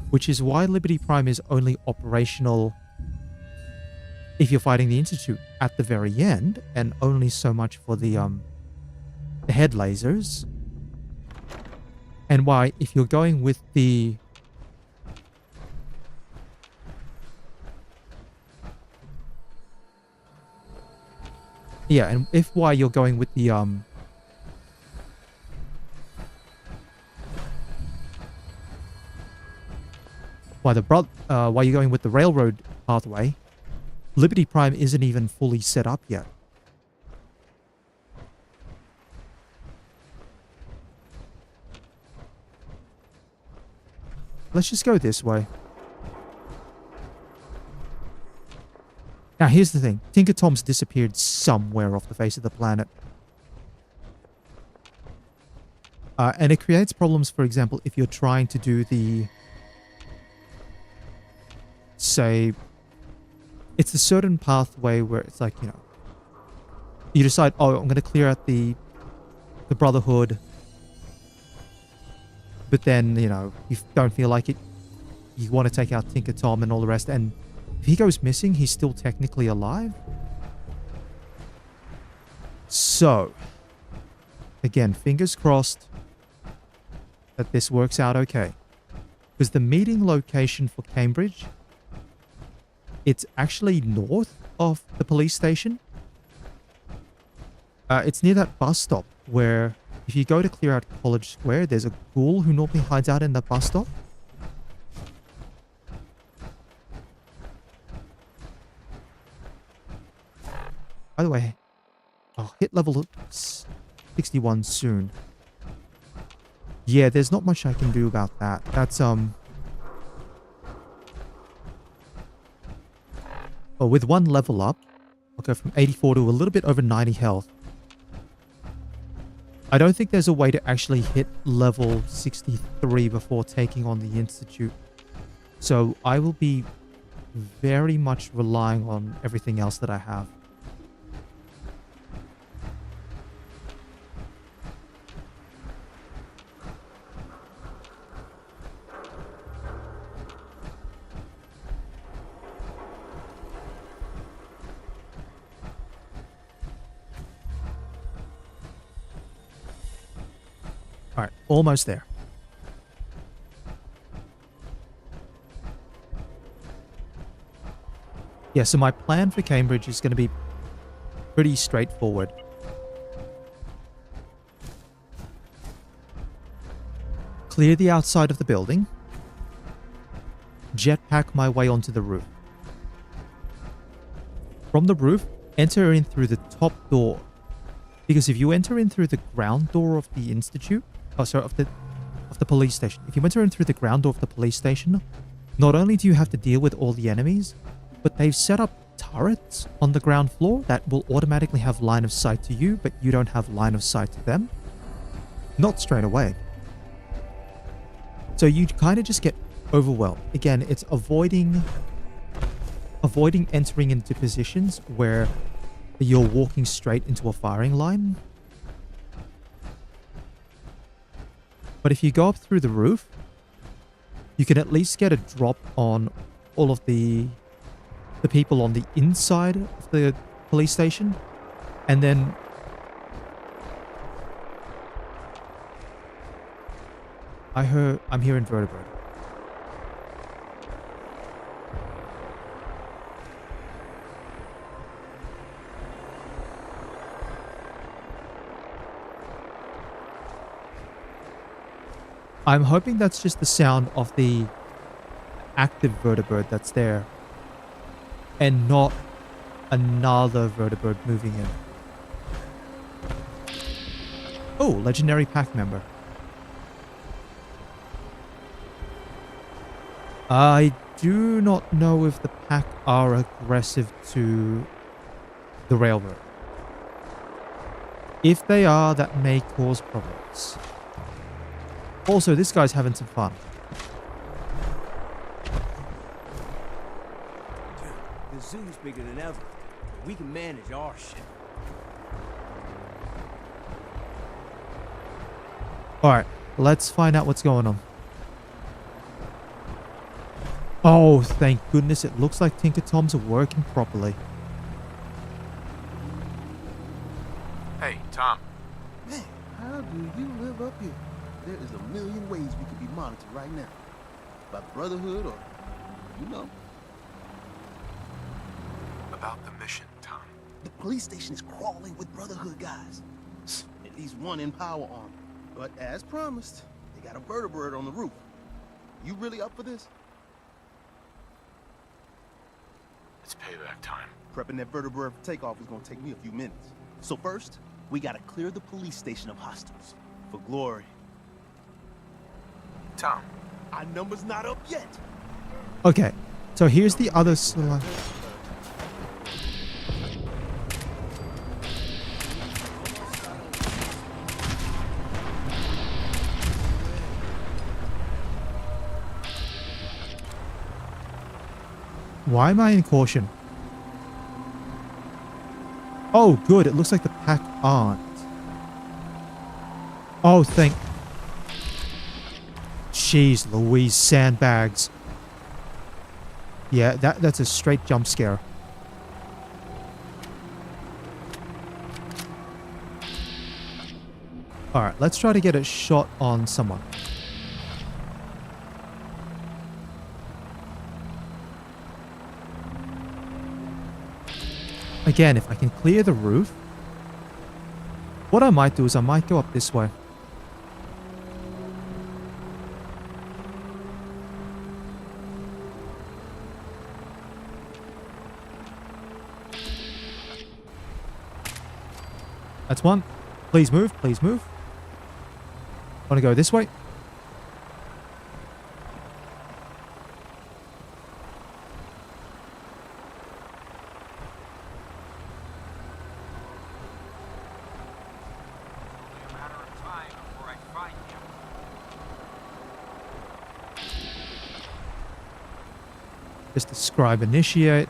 which is why Liberty Prime is only operational if you're fighting the Institute at the very end, and only so much for the head lasers. And why, if you're going with the and if why you're going with the why you're going with the railroad pathway, Liberty Prime isn't even fully set up yet. Let's just go this way. Now, here's the thing. Tinker Tom's disappeared somewhere off the face of the planet. And it creates problems, for example, if you're trying to do the... Say... It's a certain pathway where it's like, you know... You decide, oh, I'm going to clear out the Brotherhood. But then, you know, you don't feel like it. You want to take out Tinker Tom and all the rest. And if he goes missing, he's still technically alive. So, again, fingers crossed that this works out okay. Because the meeting location for Cambridge, it's actually north of the police station. It's near that bus stop where if you go to clear out College Square, there's a ghoul who normally hides out in the bus stop. By the way, I'll hit level 61 soon. Yeah, there's not much I can do about that. That's, well, with one level up, I'll go from 84 to a little bit over 90 health. I don't think there's a way to actually hit level 63 before taking on the Institute. So I will be very much relying on everything else that I have. Alright, almost there. Yeah, so my plan for Cambridge is going to be pretty straightforward. Clear the outside of the building. Jetpack my way onto the roof. From the roof, enter in through the top door. Because if you enter in through the ground door of the Institute, of the police station. If you enter in through the ground door of the police station, not only do you have to deal with all the enemies, but they've set up turrets on the ground floor that will automatically have line of sight to you, but you don't have line of sight to them. Not straight away. So you kind of just get overwhelmed. Again, it's avoiding entering into positions where you're walking straight into a firing line. But if you go up through the roof, you can at least get a drop on all of the the people on the inside of the police station. And then I'm hearing Vertibird. I'm hoping that's just the sound of the active Vertibird that's there, and not another Vertibird moving in. Oh, legendary pack member. I do not know if the pack are aggressive to the railroad. If they are, that may cause problems. Also, this guy's having some fun. The zoo's bigger than ever. We can manage our shit. Alright, let's find out what's going on. Oh, thank goodness, it looks like Tinker Toms are working properly. Hey, Tom. Man, how do you live up here? There is a million ways we could be monitored right now. By the Brotherhood or, you know. About the mission, Tom. The police station is crawling with Brotherhood guys. At least one in power armor. But as promised, they got a vertibird on the roof. You really up for this? It's payback time. Prepping that vertibird for takeoff is gonna take me a few minutes. So first, we gotta clear the police station of hostiles. For glory. Tom. Our number's not up yet. Okay, so here's the other slide. Why am I in caution? Oh, good. It looks like the pack aren't. Oh, thank... Jeez Louise, sandbags. Yeah, that's a straight jump scare. Alright, let's try to get a shot on someone. Again, if I can clear the roof, what I might do is I might go up this way. That's one. Please move, please move. Want to go this way? Just describe initiate.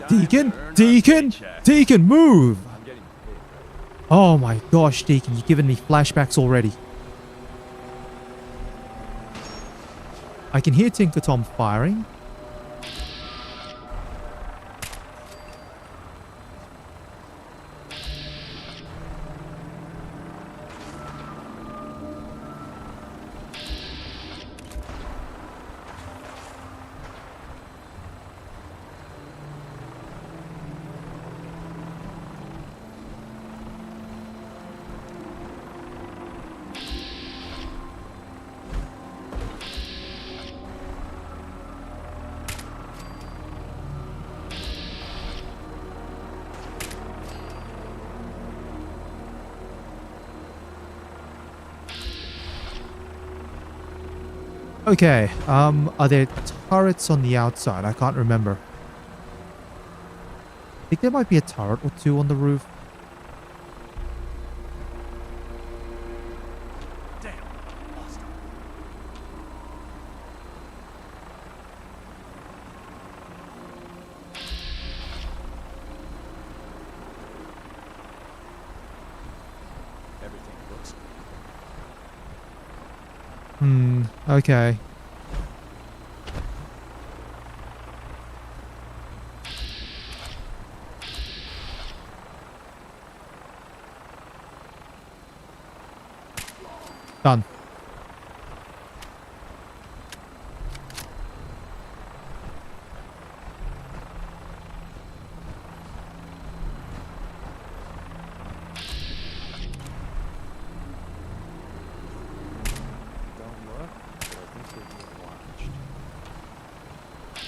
Deacon? Deacon? Deacon, move! Oh my gosh, Deacon, you're giving me flashbacks already. I can hear Tinker Tom firing. Okay, are there turrets on the outside? I can't remember. I think there might be a turret or two on the roof. Damn, Okay. Done.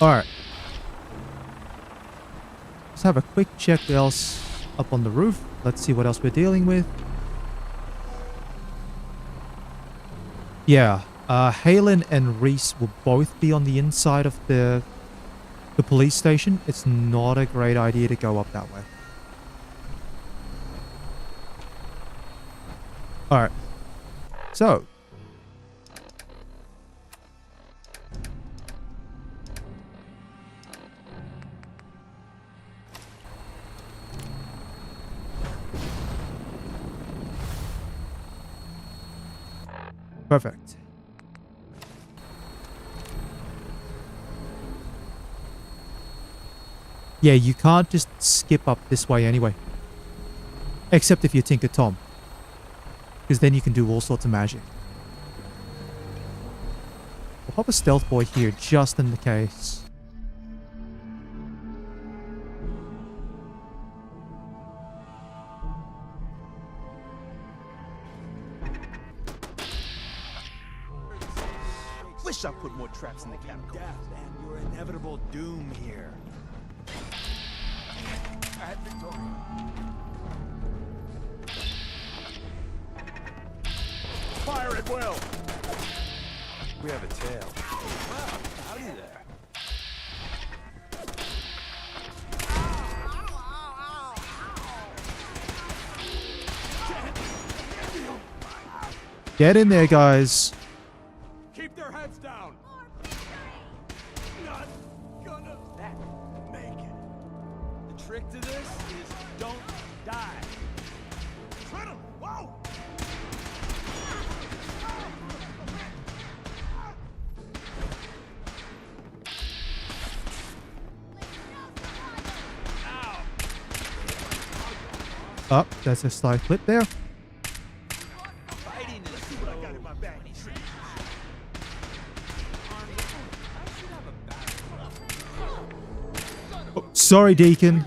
Alright. Let's have a quick check else up on the roof. Let's see what else we're dealing with. Yeah. Halen and Reese will both be on the inside of the police station. It's not a great idea to go up that way. Alright. So. Perfect. Yeah, you can't just skip up this way anyway. Except if you're Tinker Tom. Because then you can do all sorts of magic. We'll pop a stealth boy here just in the case. Wish I put more traps in the catacombs. Death and your inevitable doom here. At Victoria. Fire at will. We have a tail. Wow, howdy there. Get in there, guys. Keep their heads down. Not gonna make it. The trick to this is don't die. Adrenaline, whoa! Oh, that's a slight clip there. Oh, sorry, Deacon.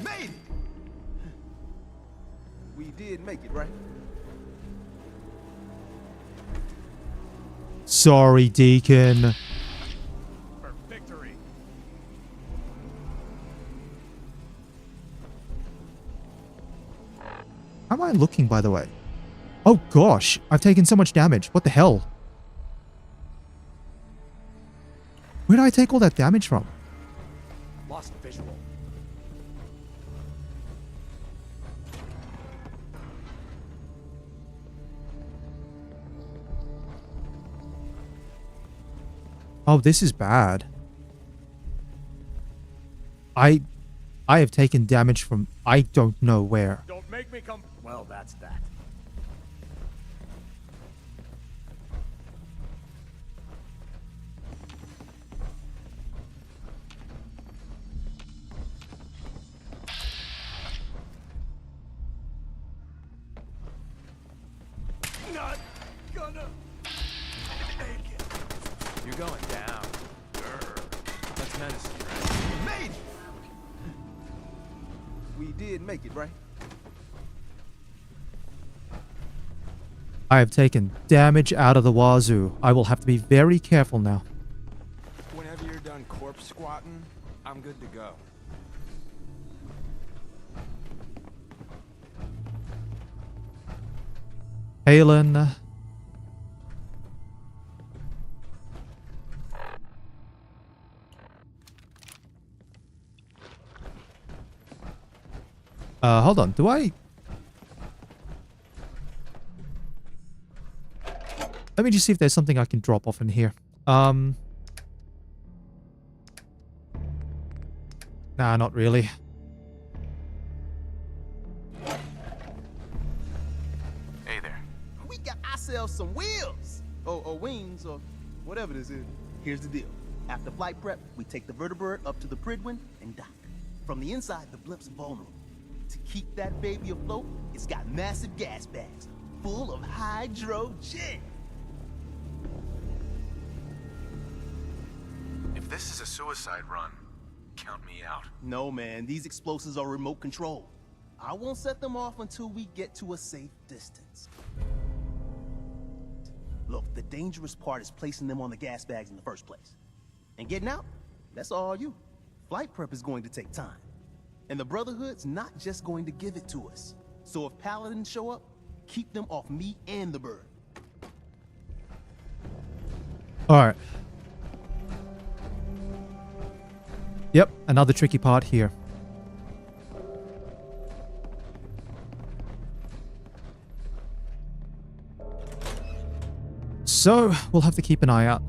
We did make it, right? Sorry, Deacon. For victory. How am I looking, by the way? Oh, gosh. I've taken so much damage. What the hell? Where did I take all that damage from? Lost visual. Oh, this is bad. I have taken damage from I don't know where. Don't make me come. Well, that's that. Not gonna make it. You're going down. Grr. That's medicine, right? Made it! We did make it, right? I have taken damage out of the wazoo. I will have to be very careful now. Whenever you're done corpse squatting, I'm good to go. Halen. Hold on. Do I... Let me just see if there's something I can drop off in here. Nah, not really. Hey there. We got ourselves some wheels. Or wings, or whatever this is. Here's the deal. After flight prep, we take the Vertibird up to the Pridwin and dock. From the inside, the blimp's vulnerable. To keep that baby afloat, it's got massive gas bags full of hydrogen. If this is a suicide run, count me out. No, man, these explosives are remote controlled. I won't set them off until we get to a safe distance. Look, the dangerous part is placing them on the gas bags in the first place. And getting out, that's all you. Flight prep is going to take time. And the Brotherhood's not just going to give it to us. So if Paladins show up, keep them off me and the bird. Alright. Yep, another tricky part here. So, we'll have to keep an eye out.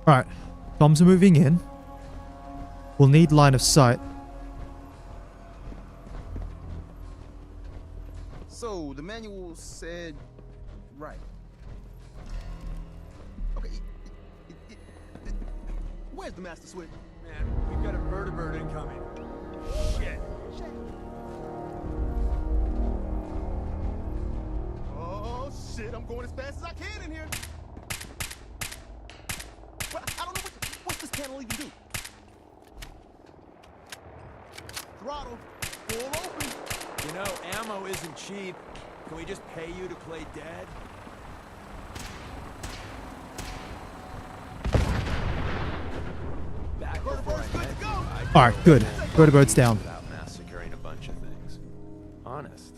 Alright, bombs are moving in. We'll need line of sight. So, the manual said... right. Okay, where's the master switch? Man, we've got a Vertibird incoming. Shit. Oh, shit, I'm going as fast as I can in here. But I don't know what this panel even do. Throttle, full open. You know, ammo isn't cheap. Can we just pay you to play dead? Back Vertibird's good to go. Alright, good. Vertibird's down. Without massacring a bunch of things. Honest.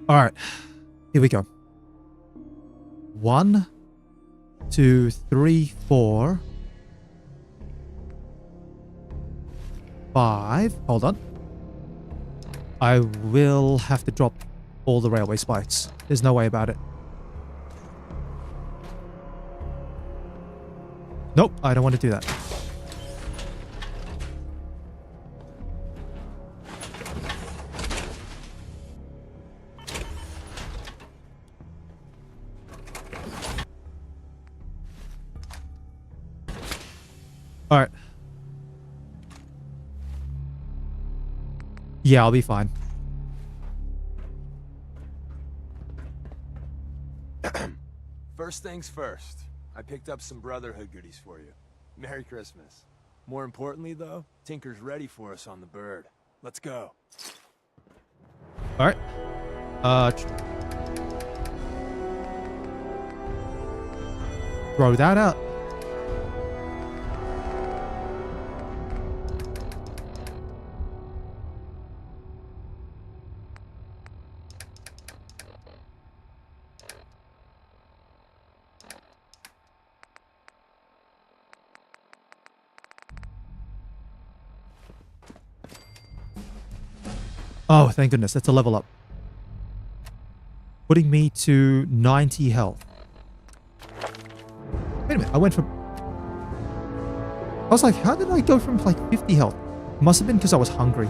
Alright, here we go. 1, 2, 3, 4, 5. Hold on. I will have to drop all the railway spikes. There's no way about it. Nope, I don't want to do that. Alright. Yeah, I'll be fine. First things first. I picked up some Brotherhood goodies for you. Merry Christmas. More importantly, though, Tinker's ready for us on the bird. Let's go. Alright. Throw that out. Oh, thank goodness. That's a level up. Putting me to 90 health. Wait a minute. I went from... I was like, how did I go from like 50 health? Must have been because I was hungry.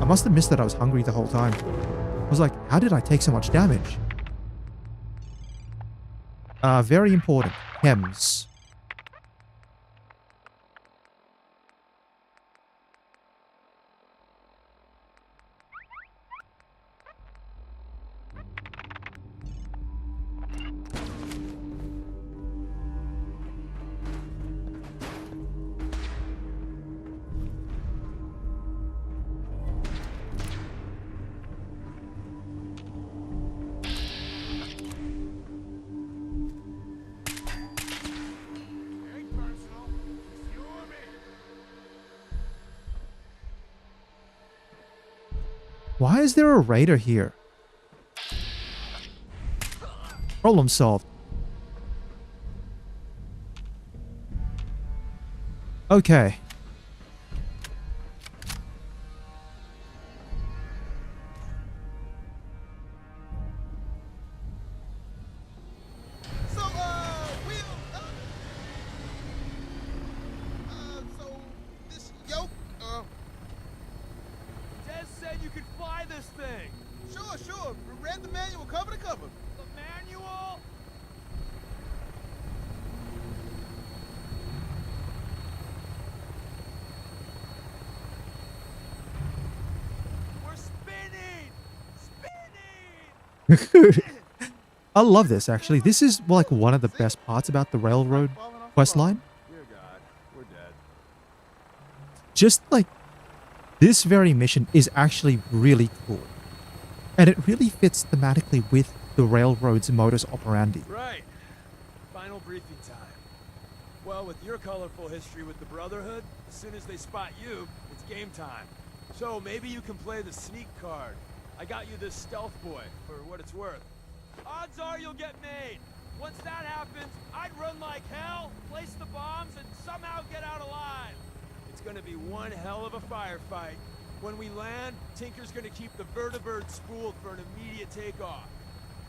I must have missed that I was hungry the whole time. I was like, how did I take so much damage? Very important. Chems. Why is there a raider here? Problem solved. Okay. This yoke, Des said you could fly this thing. Sure. Read the manual cover to cover. The manual? We're spinning! I love this, actually. This is like one of the best parts about the railroad quest line. Dear God, we're dead. Just like this very mission is actually really cool. And it really fits thematically with the railroad's modus operandi. Right. Final briefing time. Well, with your colorful history with the Brotherhood, as soon as they spot you, it's game time. So maybe you can play the sneak card. I got you this stealth boy, for what it's worth. Odds are you'll get made. Once that happens, I'd run like hell, place the bombs, and somehow get out alive. It's gonna be one hell of a firefight. When we land, Tinker's gonna keep the Bethesda'd spooled for an immediate takeoff.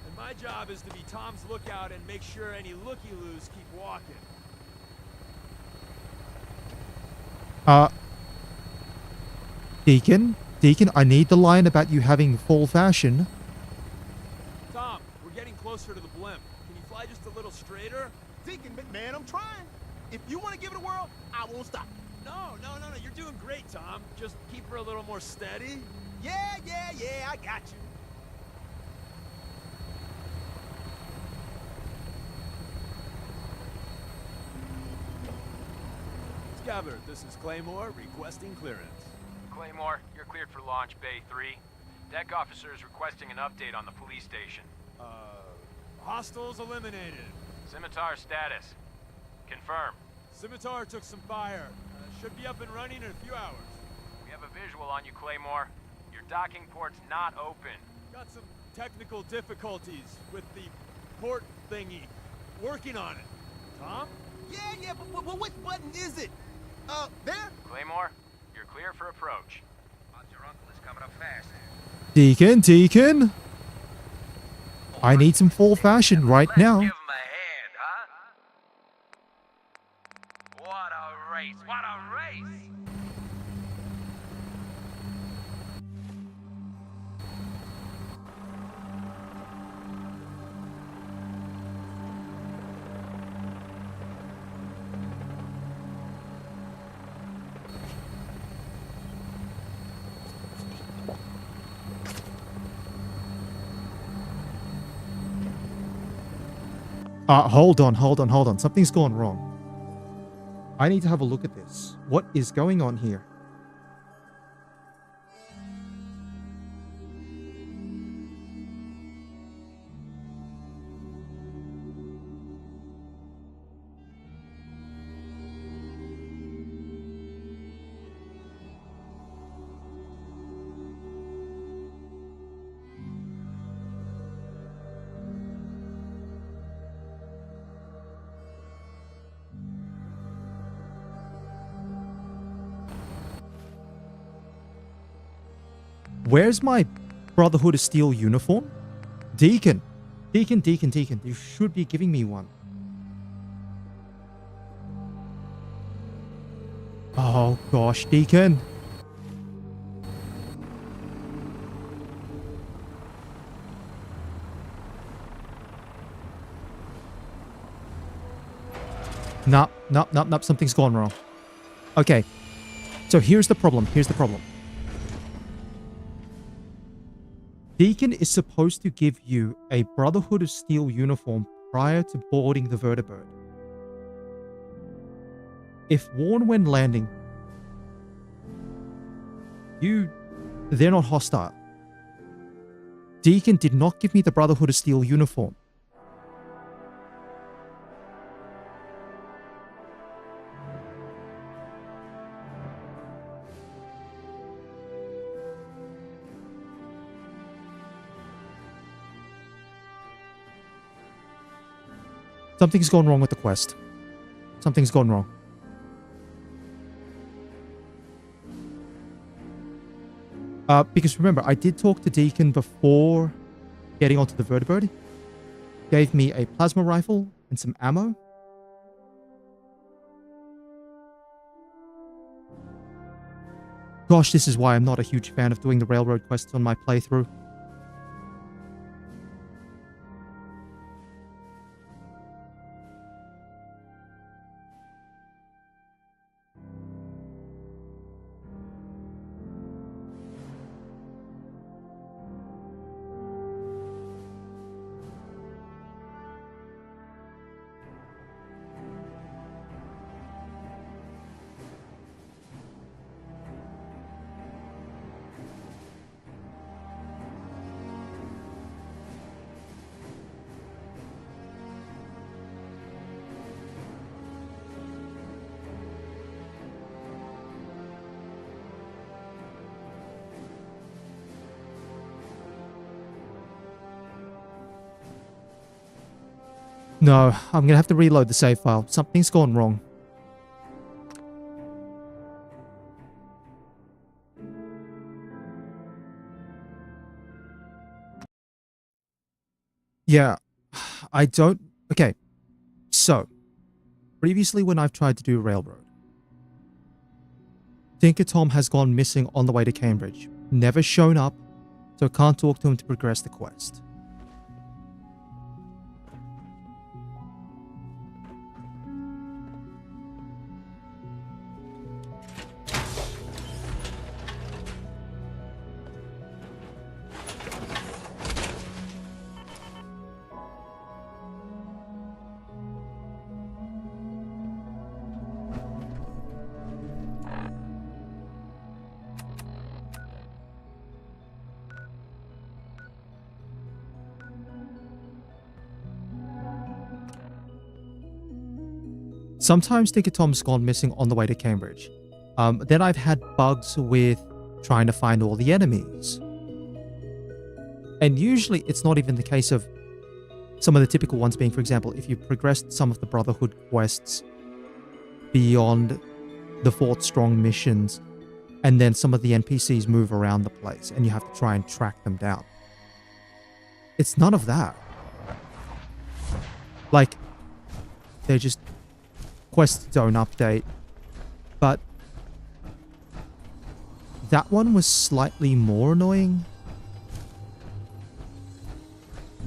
And my job is to be Tom's lookout and make sure any looky-loos keep walking. Deacon, I need the line about you having full fashion. Tom, we're getting closer to the blimp. Can you fly just a little straighter? Deacon, man, I'm trying. If you want to give it a whirl, I won't stop. No, you're doing great, Tom. Just keep her a little more steady. Yeah, I got you. Scabbard, this is Claymore requesting clearance. Claymore, you're cleared for launch Bay 3. Deck officer is requesting an update on the police station. Hostiles eliminated. Scimitar status. Confirm. Scimitar took some fire. Should be up and running in a few hours. We have a visual on you, Claymore. Your docking port's not open. Got some technical difficulties with the port thingy. Working on it. Tom? Yeah, but which button is it? There? Claymore, you're clear for approach. Your uncle is coming up fast. Deacon! I need some full fashion right now. Give him a hand, huh? What a race! What a race! Hold on. Something's gone wrong. I need to have a look at this. What is going on here? Where's my Brotherhood of Steel uniform? Deacon, you should be giving me one. Oh gosh, Deacon. Nope, something's gone wrong. Okay, so here's the problem. Deacon is supposed to give you a Brotherhood of Steel uniform prior to boarding the vertibird. If worn when landing, they're not hostile. Deacon did not give me the Brotherhood of Steel uniform. Something's gone wrong with the quest. Something's gone wrong. Because remember, I did talk to Deacon before getting onto the vertebrate. Gave me a plasma rifle and some ammo. Gosh, this is why I'm not a huge fan of doing the railroad quests on my playthrough. No, I'm going to have to reload the save file. Something's gone wrong. Yeah, I don't... Okay, so, previously when I've tried to do Railroad, Tinker Tom has gone missing on the way to Cambridge. Never shown up, so can't talk to him to progress the quest. Sometimes Tinker Tom's gone missing on the way to Cambridge. Then I've had bugs with trying to find all the enemies. And usually it's not even the case of some of the typical ones being, for example, if you progressed some of the Brotherhood quests beyond the Fort Strong missions, and then some of the NPCs move around the place and you have to try and track them down. It's none of that. Like, they're just... quests don't update, but that one was slightly more annoying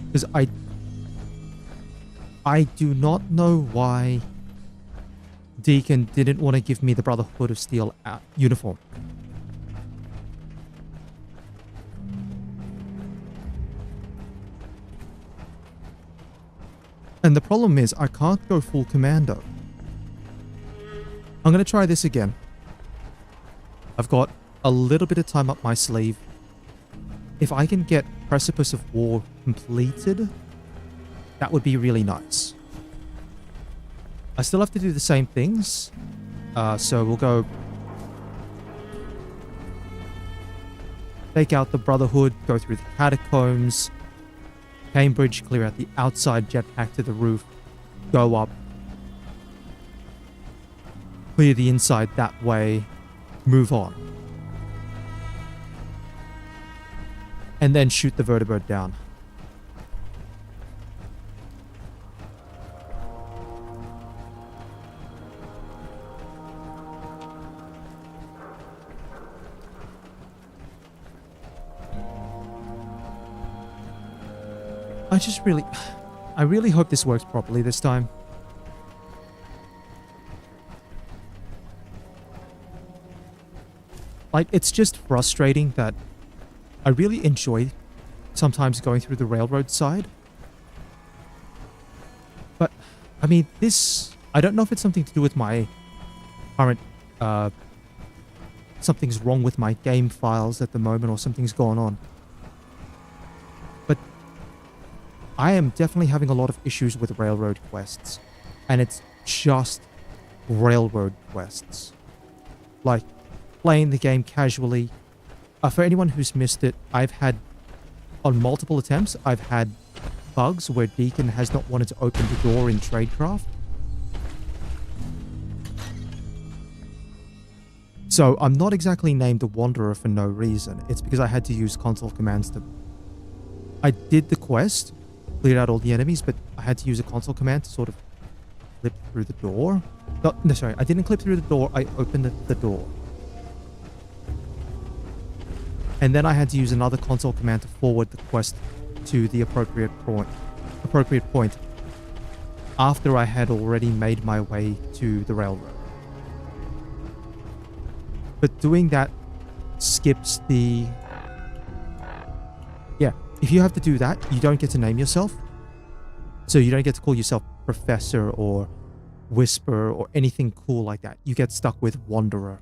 because I do not know why Deacon didn't want to give me the Brotherhood of Steel uniform. And the problem is I can't go full commando. I'm going to try this again. I've got a little bit of time up my sleeve. If I can get Precipice of War completed, that would be really nice. I still have to do the same things. So we'll go take out the Brotherhood, go through the catacombs, Cambridge, clear out the outside jetpack to the roof, go up, clear the inside that way, move on. And then shoot the vertebrate down. I really hope this works properly this time. Like, it's just frustrating that I really enjoy sometimes going through the railroad side. But, I mean, this... I don't know if it's something to do with my current... something's wrong with my game files at the moment or something's going on. But I am definitely having a lot of issues with railroad quests. And it's just railroad quests. Like, playing the game casually. For anyone who's missed it, I've had, on multiple attempts, I've had bugs where Deacon has not wanted to open the door in Tradecraft. So I'm not exactly named the Wanderer for no reason. It's because I had to use console commands to... I did the quest, cleared out all the enemies, but I had to use a console command to sort of clip through the door. No, sorry, I didn't clip through the door, I opened the door. And then I had to use another console command to forward the quest to the appropriate point after I had already made my way to the railroad. But doing that skips the... Yeah, if you have to do that, you don't get to name yourself. So you don't get to call yourself Professor or Whisper or anything cool like that. You get stuck with Wanderer.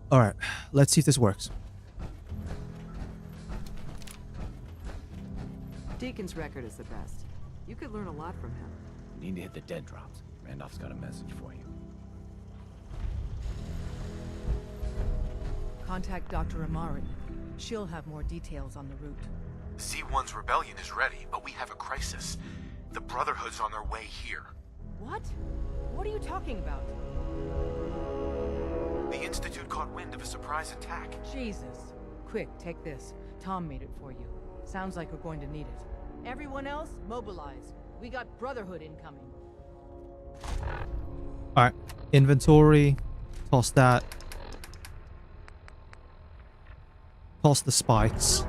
Alright, let's see if this works. Deacon's record is the best. You could learn a lot from him. Need to hit the dead drops. Randolph's got a message for you. Contact Dr. Amarin. She'll have more details on the route. C1's rebellion is ready, but we have a crisis. The Brotherhood's on their way here. What? What are you talking about? The Institute caught wind of a surprise attack. Jesus. Quick, take this. Tom made it for you. Sounds like we're going to need it. Everyone else, mobilize. We got Brotherhood incoming. Alright, inventory. Toss that. Toss the spikes.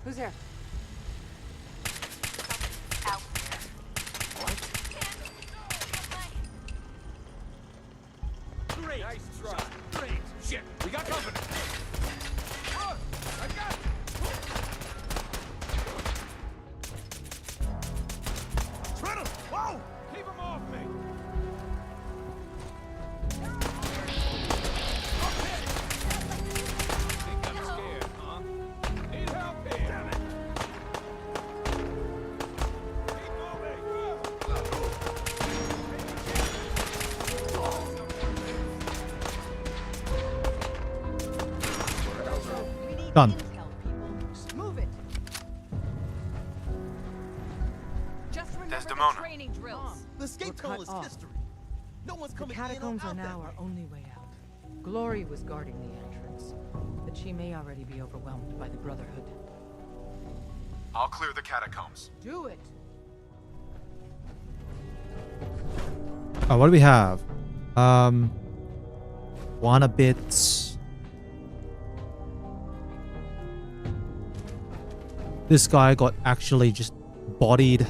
Who's there? Great. Nice try. Great. Shit, we got company. Oh, I got it. Shred him! Whoa! Keep him off me! Think I'm scared, huh? Need help here. Damn it! Keep moving! Done. Move it. Just remember Desdemona. the training drills. The escape tunnel is history. No one's The coming in or catacombs are out now that our way. only way out. Glory was guarding the entrance, but she may already be overwhelmed by the Brotherhood. I'll clear the catacombs. Do it. Oh, what do we have? Wanna bits. This guy got actually just bodied.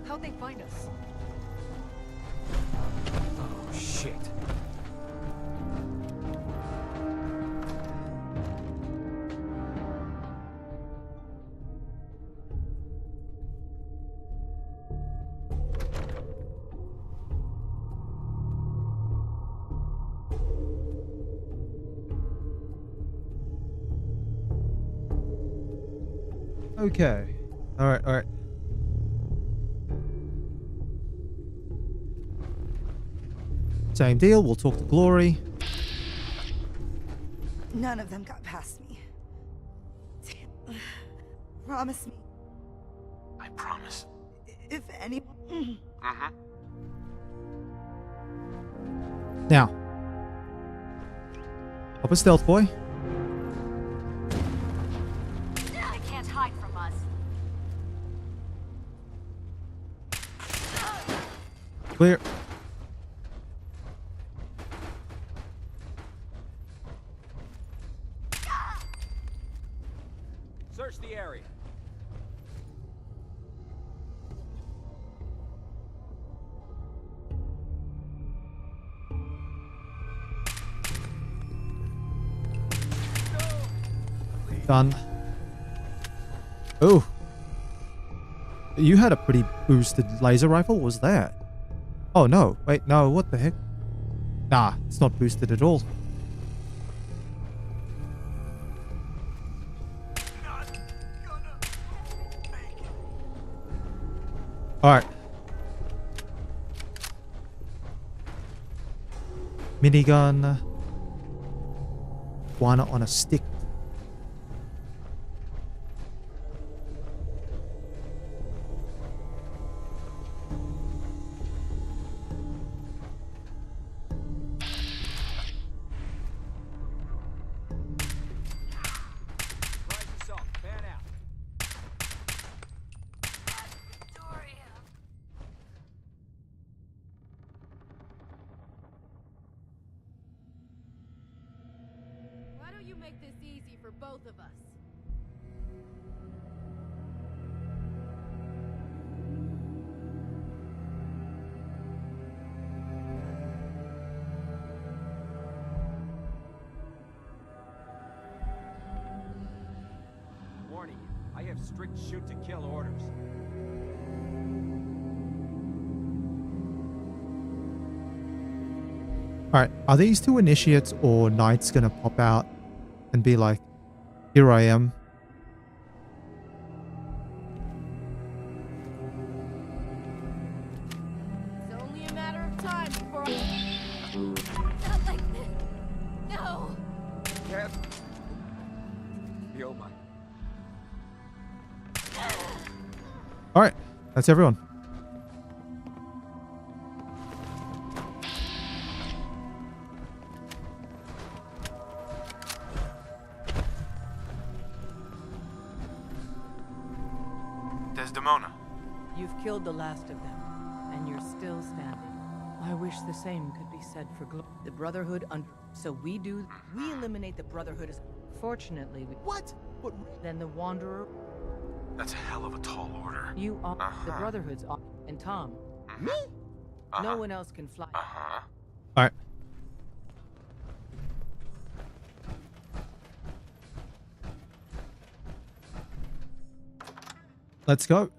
How'd they find us? Oh, shit. Okay. Alright, alright. Same deal, we'll talk to Glory. None of them got past me. Damn. Promise me. I promise. If any... Now. Up a stealth boy. They can't hide from us. Clear. Search the area. Done. Oh. You had a pretty boosted laser rifle, what was that? Oh, no. Wait, no. What the heck? Nah, it's not boosted at all. Alright. Minigun. Iguana on a stick. Why don't you make this easy for both of us? Warning you, I have strict shoot-to-kill orders. Alright, are these two initiates or knights gonna pop out and be like, here I am? It's only a matter of time before Not like this. No! Yes. Heal my... Alright, that's everyone. Desdemona. You've killed the last of them, and you're still standing. I wish the same could be said for the Brotherhood So we eliminate the Brotherhood as... Fortunately, we... What? Then the Wanderer... That's a hell of a tall order. You are... The Brotherhood's off. And Tom. Me? No one else can fly. Alright. Let's go.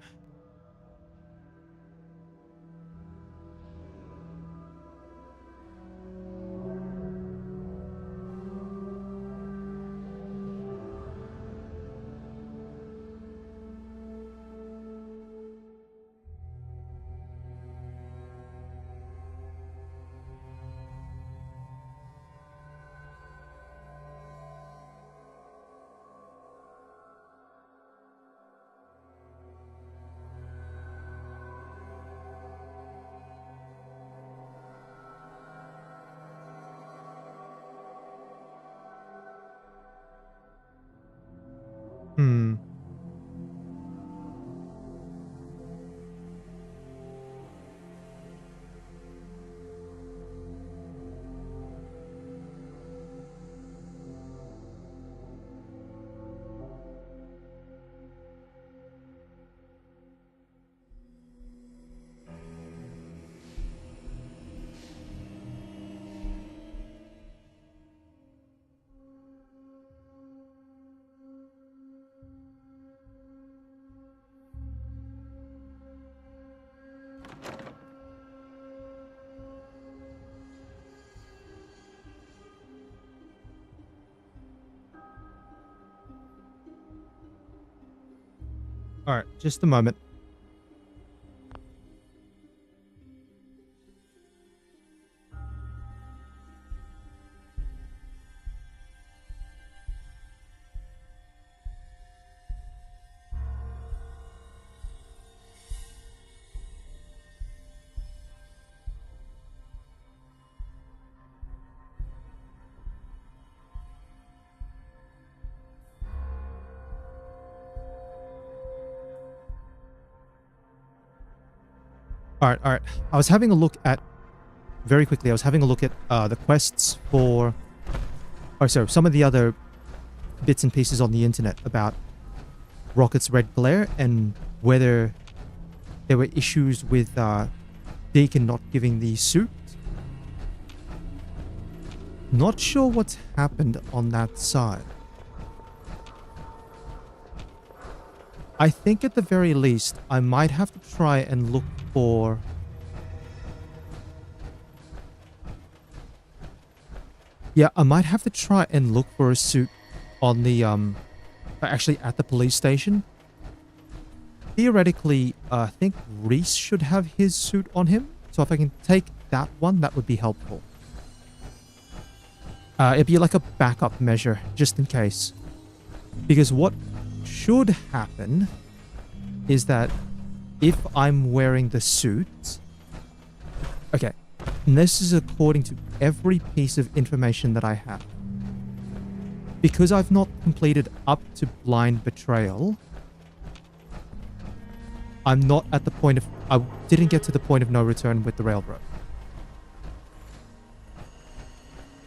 Hmm. Alright, just a moment. Alright, alright. I was having a look at... Very quickly, I was having a look at the quests for... Oh, sorry, some of the other bits and pieces on the internet about Rocket's red glare and whether there were issues with Deacon not giving the suit. Not sure what's happened on that side. I think at the very least, I might have to try and look for Yeah, I might have to try and look for a suit on the, actually at the police station. Theoretically, I think Reese should have his suit on him. So if I can take that one, that would be helpful. It'd be like a backup measure, just in case. Because what should happen is that if I'm wearing the suit... Okay, and this is according to every piece of information that I have. Because I've not completed up to blind betrayal, I'm not at the point of... I didn't get to the point of no return with the railroad.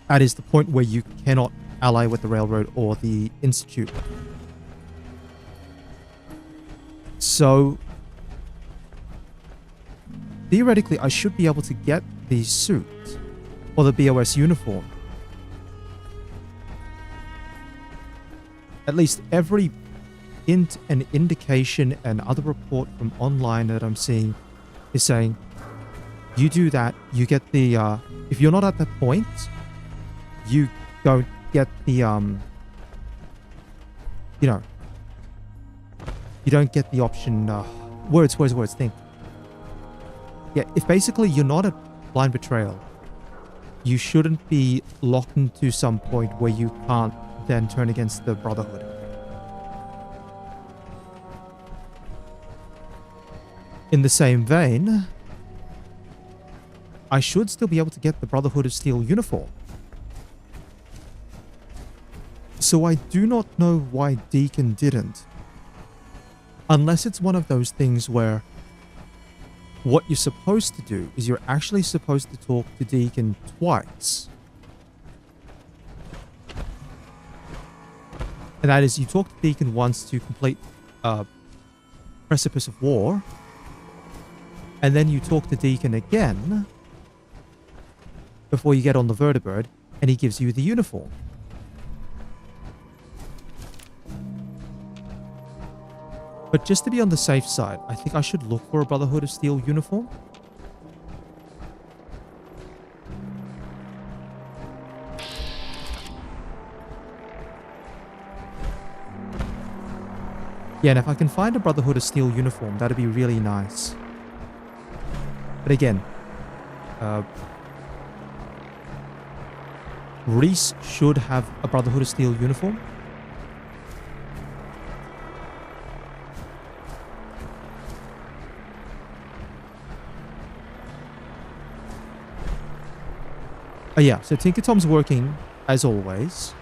That is the point where you cannot ally with the railroad or the institute. So, theoretically, I should be able to get the suit or the BOS uniform. At least every hint and indication and other report from online that I'm seeing is saying, you do that, you get the, if you're not at that point, you don't get the, you know, you don't get the option, words, think. Yeah, if basically you're not at blind betrayal, you shouldn't be locked into some point where you can't then turn against the Brotherhood. In the same vein, I should still be able to get the Brotherhood of Steel uniform. So I do not know why Deacon didn't. Unless it's one of those things where what you're supposed to do is you're actually supposed to talk to Deacon twice. And that is, you talk to Deacon once to complete Precipice of War, and then you talk to Deacon again before you get on the Vertibird, and he gives you the uniform. But just to be on the safe side, I think I should look for a Brotherhood of Steel uniform. Yeah, and if I can find a Brotherhood of Steel uniform, that'd be really nice. But again, Reese should have a Brotherhood of Steel uniform. Oh yeah, so Tinker Tom's working as always.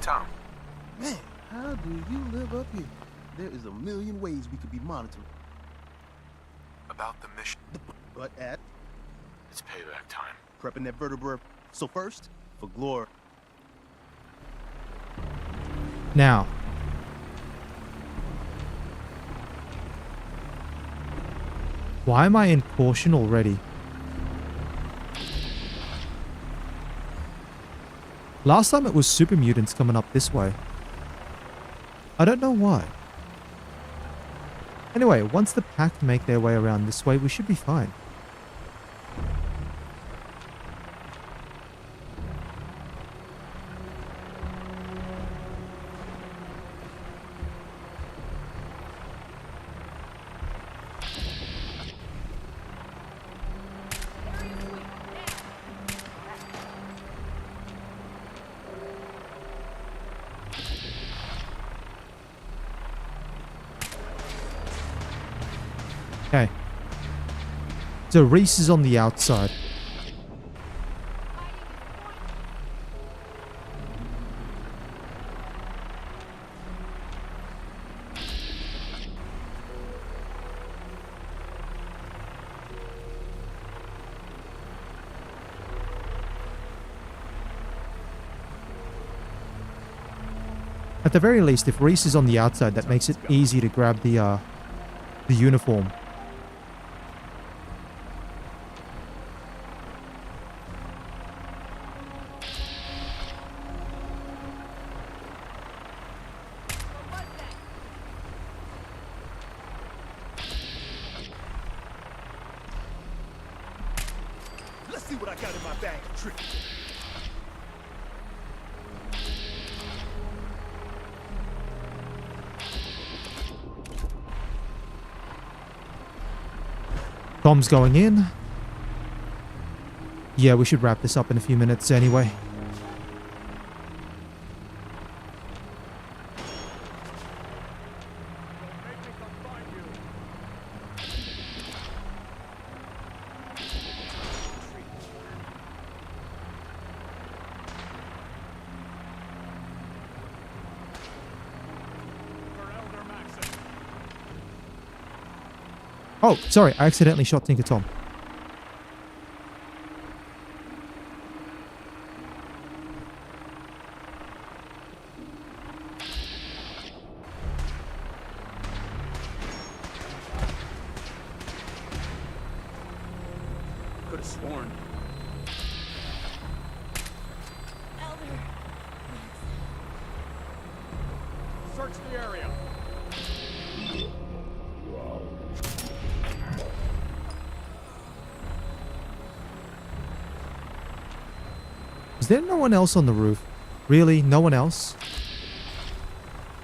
Tom. Man, how do you live up here? There is a million ways we could be monitoring. About the mission. But at... It's payback time. Prepping that vertebra. So first, for glory. Now. Why am I in caution already? Last time it was super mutants coming up this way. I don't know why. Anyway, once the pack make their way around this way, we should be fine. Okay. So Reese is on the outside. At the very least, if Reese is on the outside, that makes it easy to grab the uniform. see what I got in my bag of tricks. Tom's going in. Yeah, we should wrap this up in a few minutes anyway. Oh, sorry, I accidentally shot Tinker Tom. Could have sworn. Elder. Search the area. Is there no one else on the roof? Really? No one else?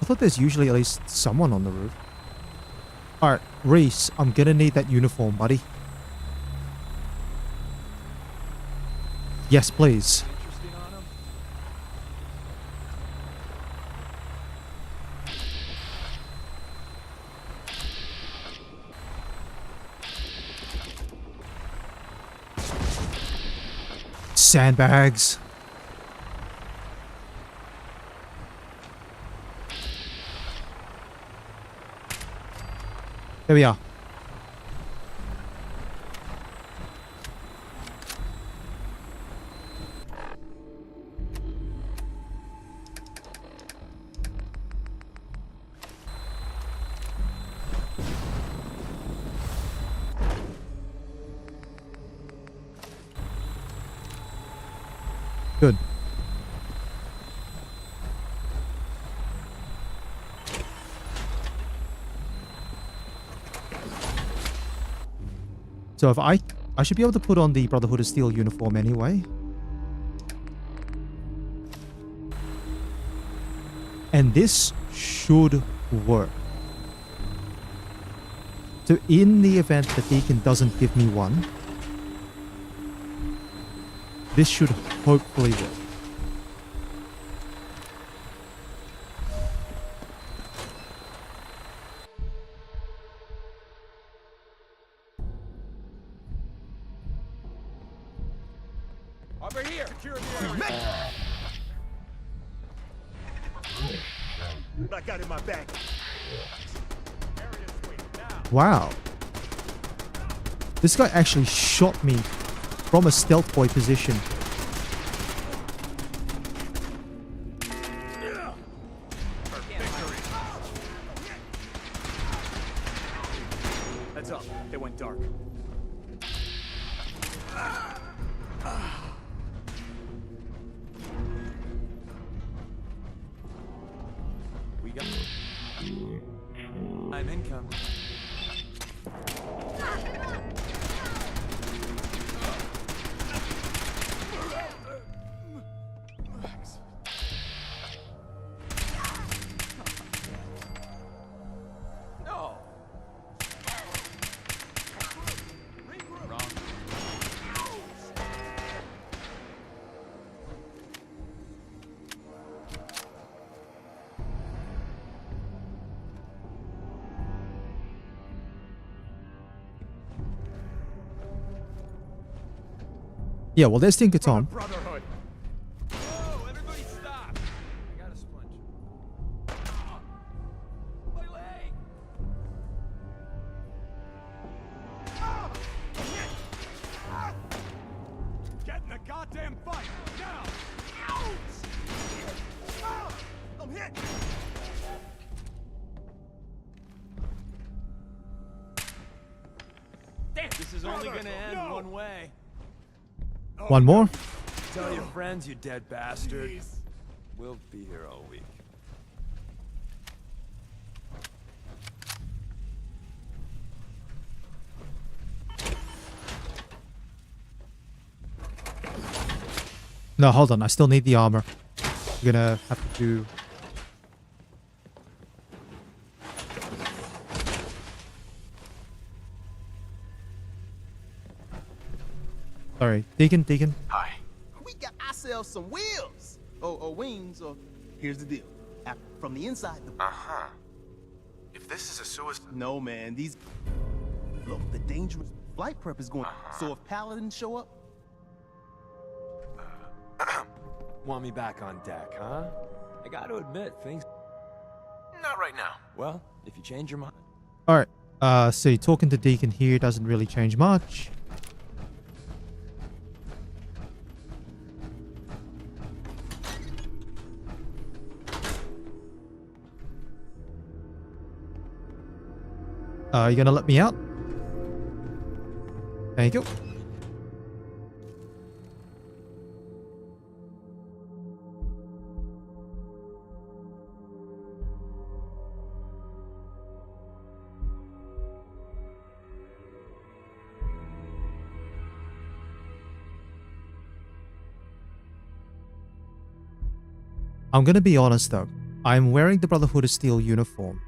I thought there's usually at least someone on the roof. Alright, Reese, I'm gonna need that uniform, buddy. Yes, please. Sandbags. There we are. Good. So if I should be able to put on the Brotherhood of Steel uniform anyway. And this should work. So in the event that Deacon doesn't give me one, this should hopefully work. Over here. Secure the area. What I got in my bag. Area sweep now. Wow. This guy actually shot me from a stealth boy position. Heads up. It went dark. We got. I'm incoming. No. Wrong. Yeah, well, there's Tinker Tom. Brotherhood. Whoa, everybody stop. I got a splint. My leg. Get in the goddamn fight. Now. Ouch. I'm hit. Damn, this is only gonna end one way. One more. Tell your friends, you dead bastard. We'll be here all week. No, hold on. I still need the armor. We're gonna have to do... Sorry. Deacon. Hi. We got ourselves some wheels. Or wings, or... Here's the deal. From the inside... Uh-huh. If this is a suicide... No, man. These... Look, the dangerous flight prep is going... So if Paladins show up... Want me back on deck, huh? I gotta admit, things... Not right now. Well, if you change your mind... Alright. See, talking to Deacon here doesn't really change much. You gonna let me out? Thank you. I'm gonna be honest though. I'm wearing the Brotherhood of Steel uniform.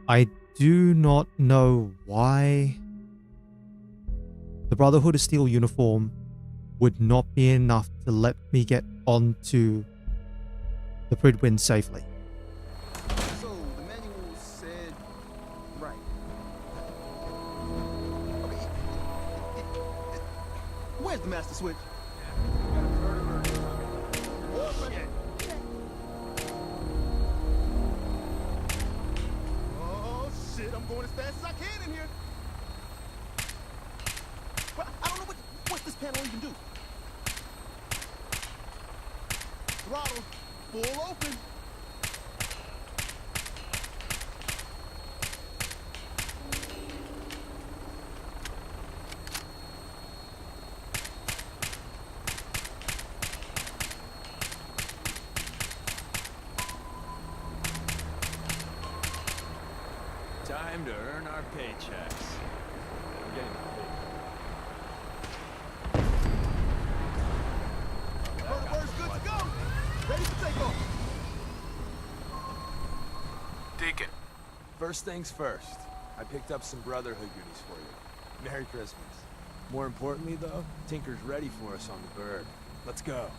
I do not know why the Brotherhood of Steel uniform would not be enough to let me get onto the Pridwind safely. So, the manual said... Right. Okay. Where's the master switch? Oh, shit. I'm going as fast as I can in here. But I don't know what this panel even do. Throttle. Full open. Time to earn our paychecks. I'm getting Bird's good to go. Ready to take off. Deacon. First things first, I picked up some Brotherhood goodies for you. Merry Christmas. More importantly, though, Tinker's ready for us on the bird. Let's go.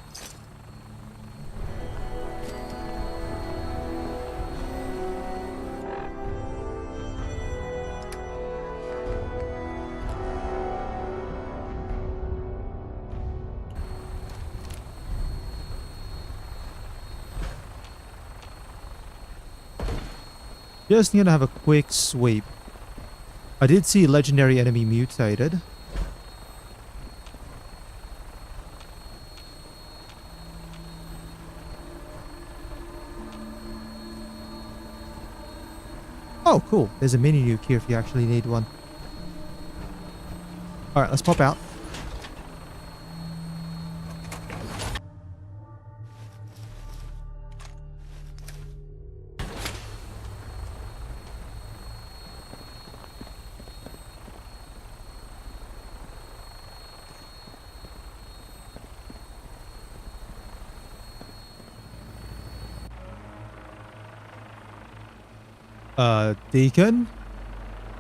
Just gonna have a quick sweep. I did see a legendary enemy mutated. Oh, cool. There's a mini nuke here if you actually need one. Alright, let's pop out. Deacon?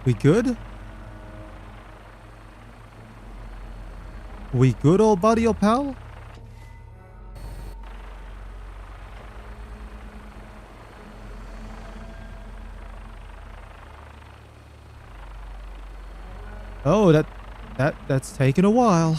We good? We good, old buddy or pal? Oh, that's taken a while.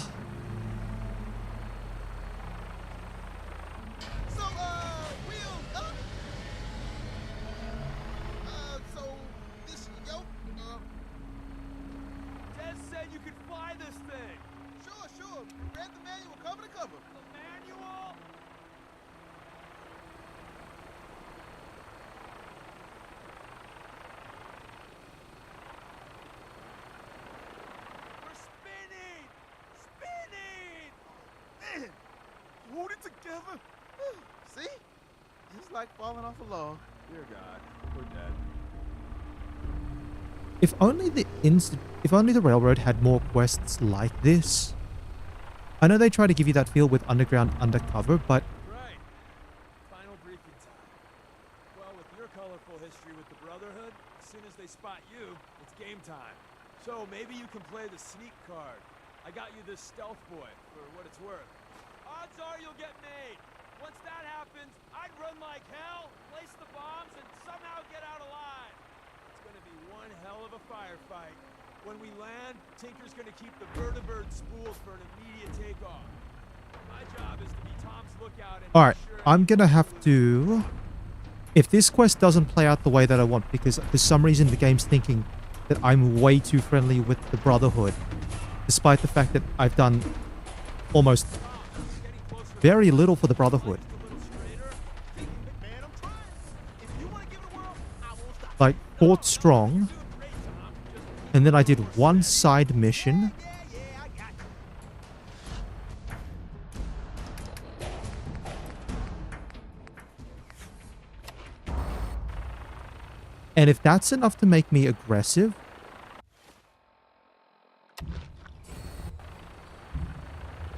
Hold it together. See? Just like falling off a log. Dear God, we're dead. If only the railroad had more quests like this. I know they try to give you that feel with Underground Undercover, but... Right. Final briefing time. Well, with your colorful history with the Brotherhood, as soon as they spot you, it's game time. So maybe you can play the sneak card. I got you this stealth boy, for what it's worth. Odds are you'll get made. Once that happens, I'd run like hell, place the bombs, and somehow get out alive. It's gonna be one hell of a firefight. When we land, Tinker's gonna keep the Bird spooled for an immediate takeoff. My job is to be Tom's lookout and Alright, make sure I'm gonna have to... If this quest doesn't play out the way that I want, because for some reason the game's thinking that I'm way too friendly with the Brotherhood, despite the fact that I've done almost very little for the Brotherhood. Like, fought strong, and then I did one side mission. And if that's enough to make me aggressive,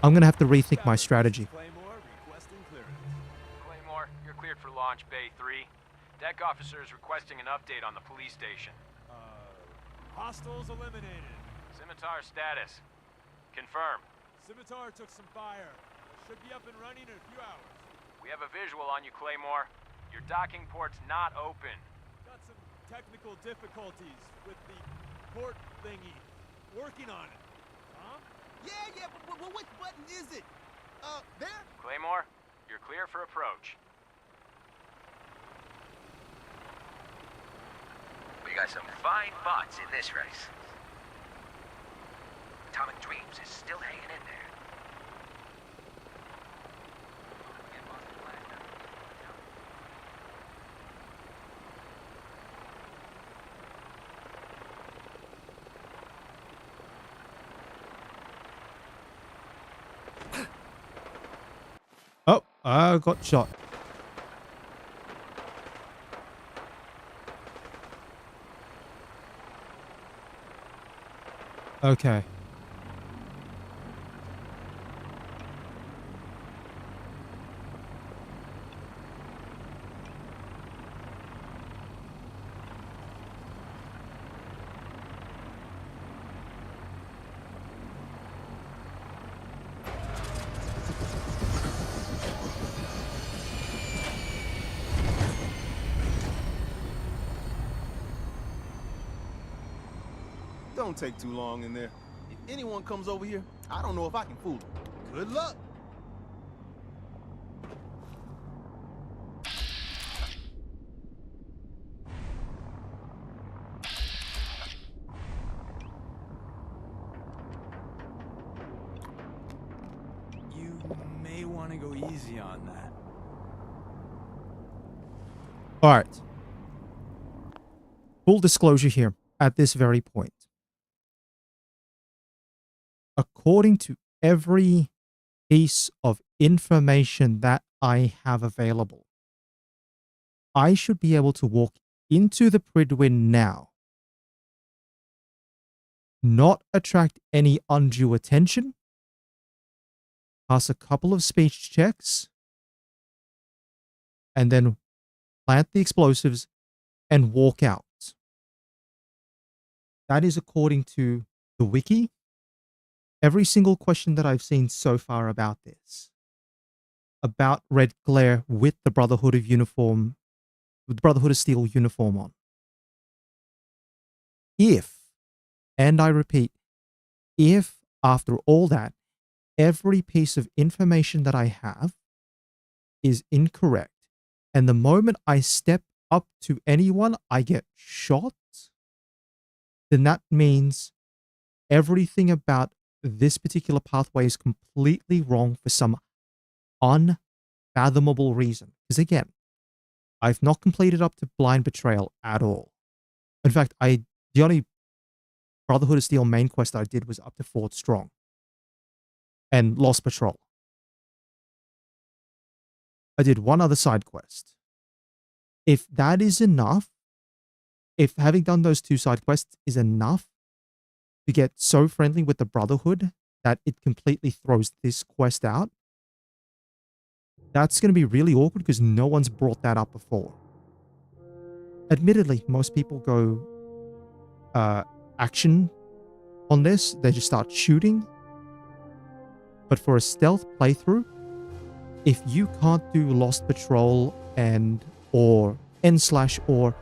I'm gonna have to rethink my strategy. Claymore, you're cleared for launch Bay 3. Deck officer is requesting an update on the police station. Hostiles eliminated. Scimitar status. Confirm. Scimitar took some fire. Should be up and running in a few hours. We have a visual on you, Claymore. Your docking port's not open. Got some technical difficulties with the port thingy. Working on it. Huh? Yeah, but which button is it? There? Claymore, you're clear for approach. We got some fine bots in this race. Atomic Dreams is still hanging in there. Oh, I got shot. Okay. Don't take too long in there. If anyone comes over here, I don't know if I can fool them. Good luck. You may want to go easy on that. All right. Full disclosure here at this very point. According to every piece of information that I have available, I should be able to walk into the Pridwin now, not attract any undue attention, pass a couple of speech checks, and then plant the explosives and walk out. That is according to the wiki. Every single question that I've seen so far about this, about red glare with the Brotherhood of uniform, with the Brotherhood of Steel uniform on. If, and I repeat, if after all that, every piece of information that I have is incorrect, and the moment I step up to anyone, I get shot, then that means everything about this particular pathway is completely wrong for some unfathomable reason. Because again, I've not completed up to blind betrayal at all. In fact, the only Brotherhood of Steel main quest I did was up to Fort Strong and Lost Patrol. I did one other side quest. If that is enough, if having done those two side quests is enough to get so friendly with the Brotherhood that it completely throws this quest out, that's going to be really awkward because no one's brought that up before. Admittedly, most people go action on this. They just start shooting. But for a stealth playthrough, if you can't do Lost Patrol and or N/, or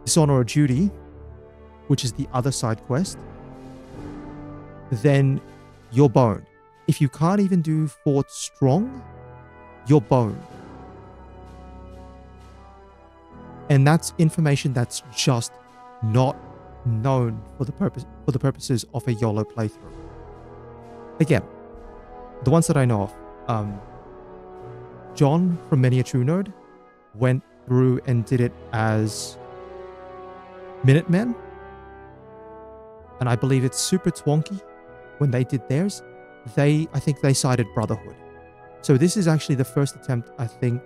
Dishonor or Duty, which is the other side quest, then you're boned. If you can't even do Fort Strong, you're boned. And that's information that's just not known for the purposes of a YOLO playthrough. Again, the ones that I know of, John from Many a True Nerd went through and did it as Minutemen, and I believe it's super twonky when they did theirs. I think they cited Brotherhood. So this is actually the first attempt, I think,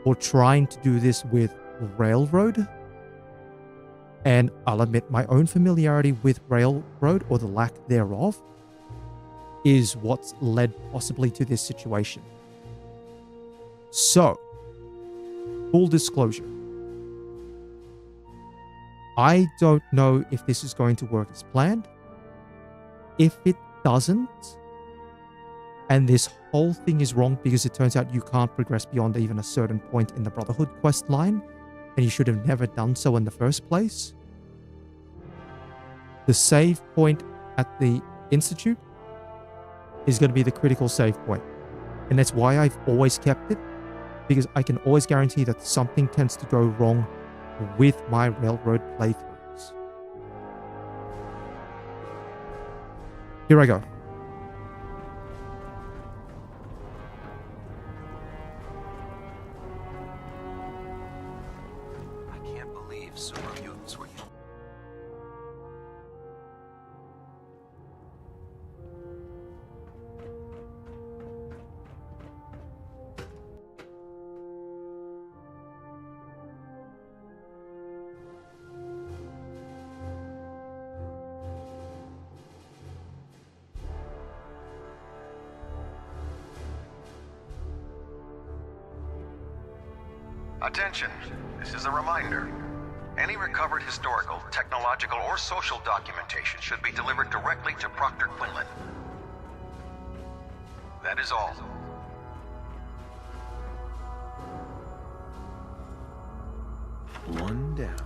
or trying to do this with Railroad. And I'll admit my own familiarity with Railroad, or the lack thereof, is what's led possibly to this situation. So, full disclosure, I don't know if this is going to work as planned. If it doesn't, and this whole thing is wrong because it turns out you can't progress beyond even a certain point in the Brotherhood quest line, and you should have never done so in the first place, the save point at the Institute is going to be the critical save point. And that's why I've always kept it, because I can always guarantee that something tends to go wrong with my Railroad playthroughs. Here I go. I can't believe super mutants were you. Attention, this is a reminder. Any recovered historical, technological, or social documentation should be delivered directly to Proctor Quinlan. That is all. One down.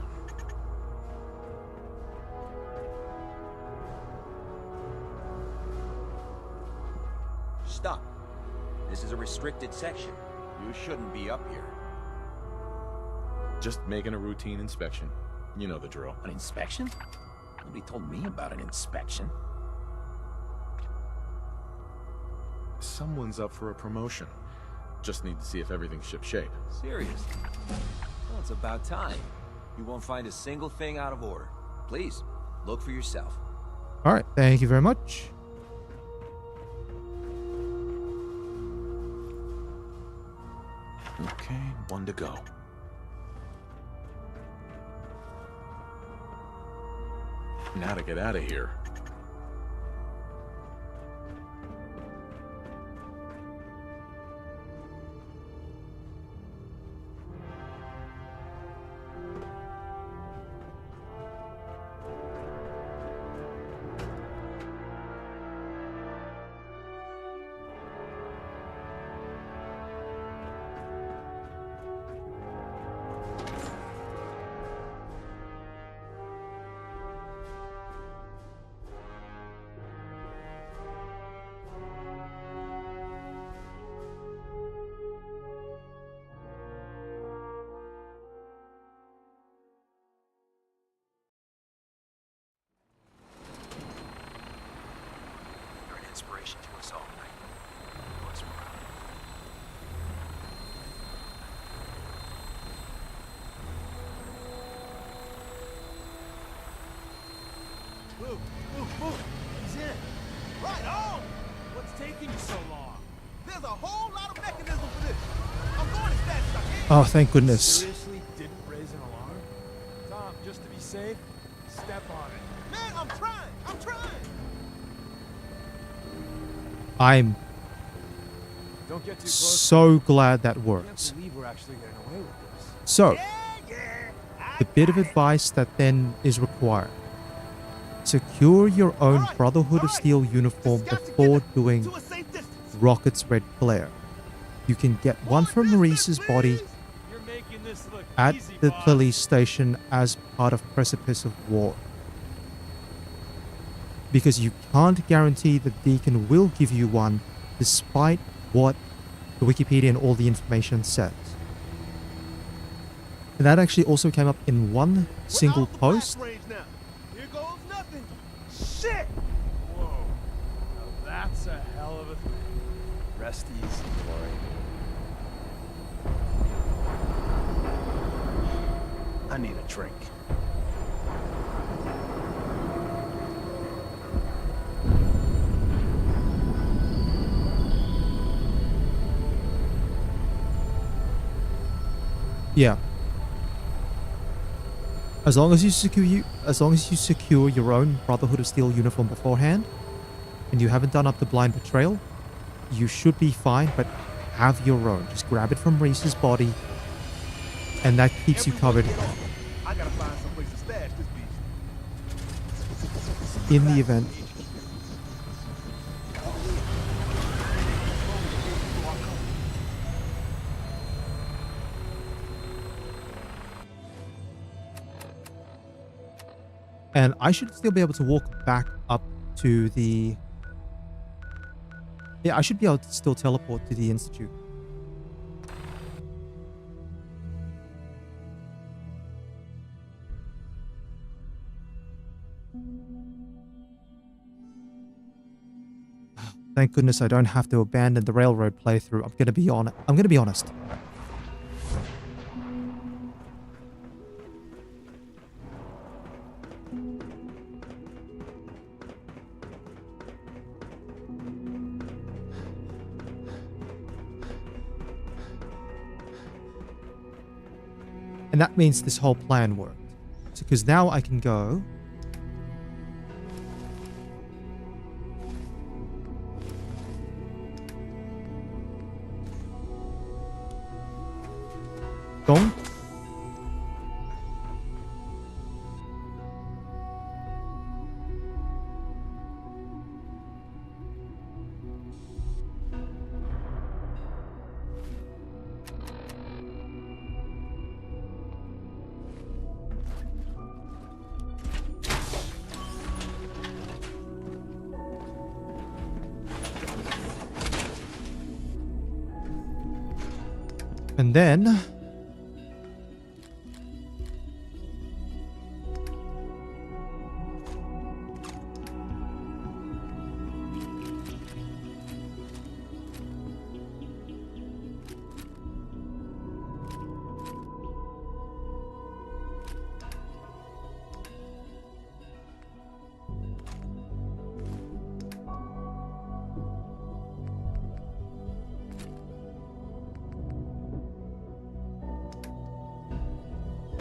Stop. This is a restricted section. You shouldn't be up here. Just making a routine inspection. You know the drill. An inspection? Nobody told me about an inspection. Someone's up for a promotion. Just need to see if everything's shipshape. Seriously? Well, it's about time. You won't find a single thing out of order. Please, look for yourself. All right, thank you very much. Okay, one to go. Now to get out of here. You're an inspiration to us all, Knight. Was proud. Move, move, move. He's in. Right on! What's taking you so long? There's a whole lot of mechanism for this. I'm going as fast as I can. Oh, thank goodness. Seriously didn't raise an alarm? Tom, just to be safe, Step on it. Man, I'm trying. I'm trying. I'm Don't get too close. so glad that I works. can't believe we're actually getting away with this. So, the bit of advice that then is required. Secure your own Brotherhood of Steel uniform before doing Rocket's Red Glare. You can get one from Maurice's body You're making this look at easy, the boss. police station as part of Precipice of War. Because you can't guarantee that Deacon will give you one despite what the Wikipedia and all the information says. And that actually also came up in one single post. Here goes nothing. Shit. Whoa. Now that's a hell of a thing. Rest easy, Glory. I need a drink. Yeah. As long as you secure your own Brotherhood of Steel uniform beforehand, and you haven't done up the blind betrayal, you should be fine, but have your own. Just grab it from Reese's body, and that keeps you covered I gotta find someplace to stash this beast. in the event. And I should still be able to walk back up to the... Yeah, I should be able to still teleport to the Institute. Thank goodness I don't have to abandon the railroad playthrough. I'm gonna be honest. And that means this whole plan worked. Because now I can go... Gong. And then...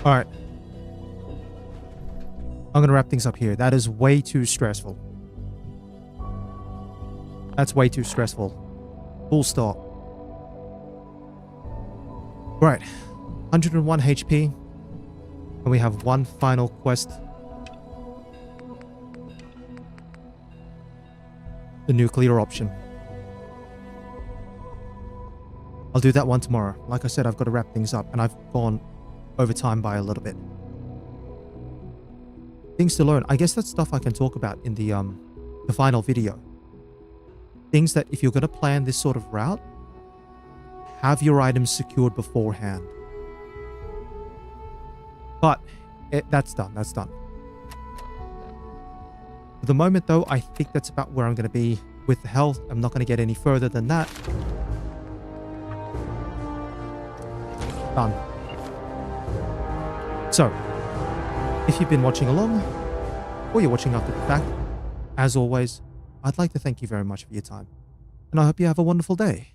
Alright. I'm gonna wrap things up here. That is way too stressful. That's way too stressful. Full stop. Right. 101 HP. And we have one final quest. The nuclear option. I'll do that one tomorrow. Like I said, I've got to wrap things up, and I've gone over time by a little bit. Things to learn. I guess that's stuff I can talk about in the final video. Things that if you're going to plan this sort of route, have your items secured beforehand. But that's done. That's done. For the moment, though, I think that's about where I'm going to be with the health. I'm not going to get any further than that. Done. So, if you've been watching along, or you're watching after the fact, as always, I'd like to thank you very much for your time. And I hope you have a wonderful day.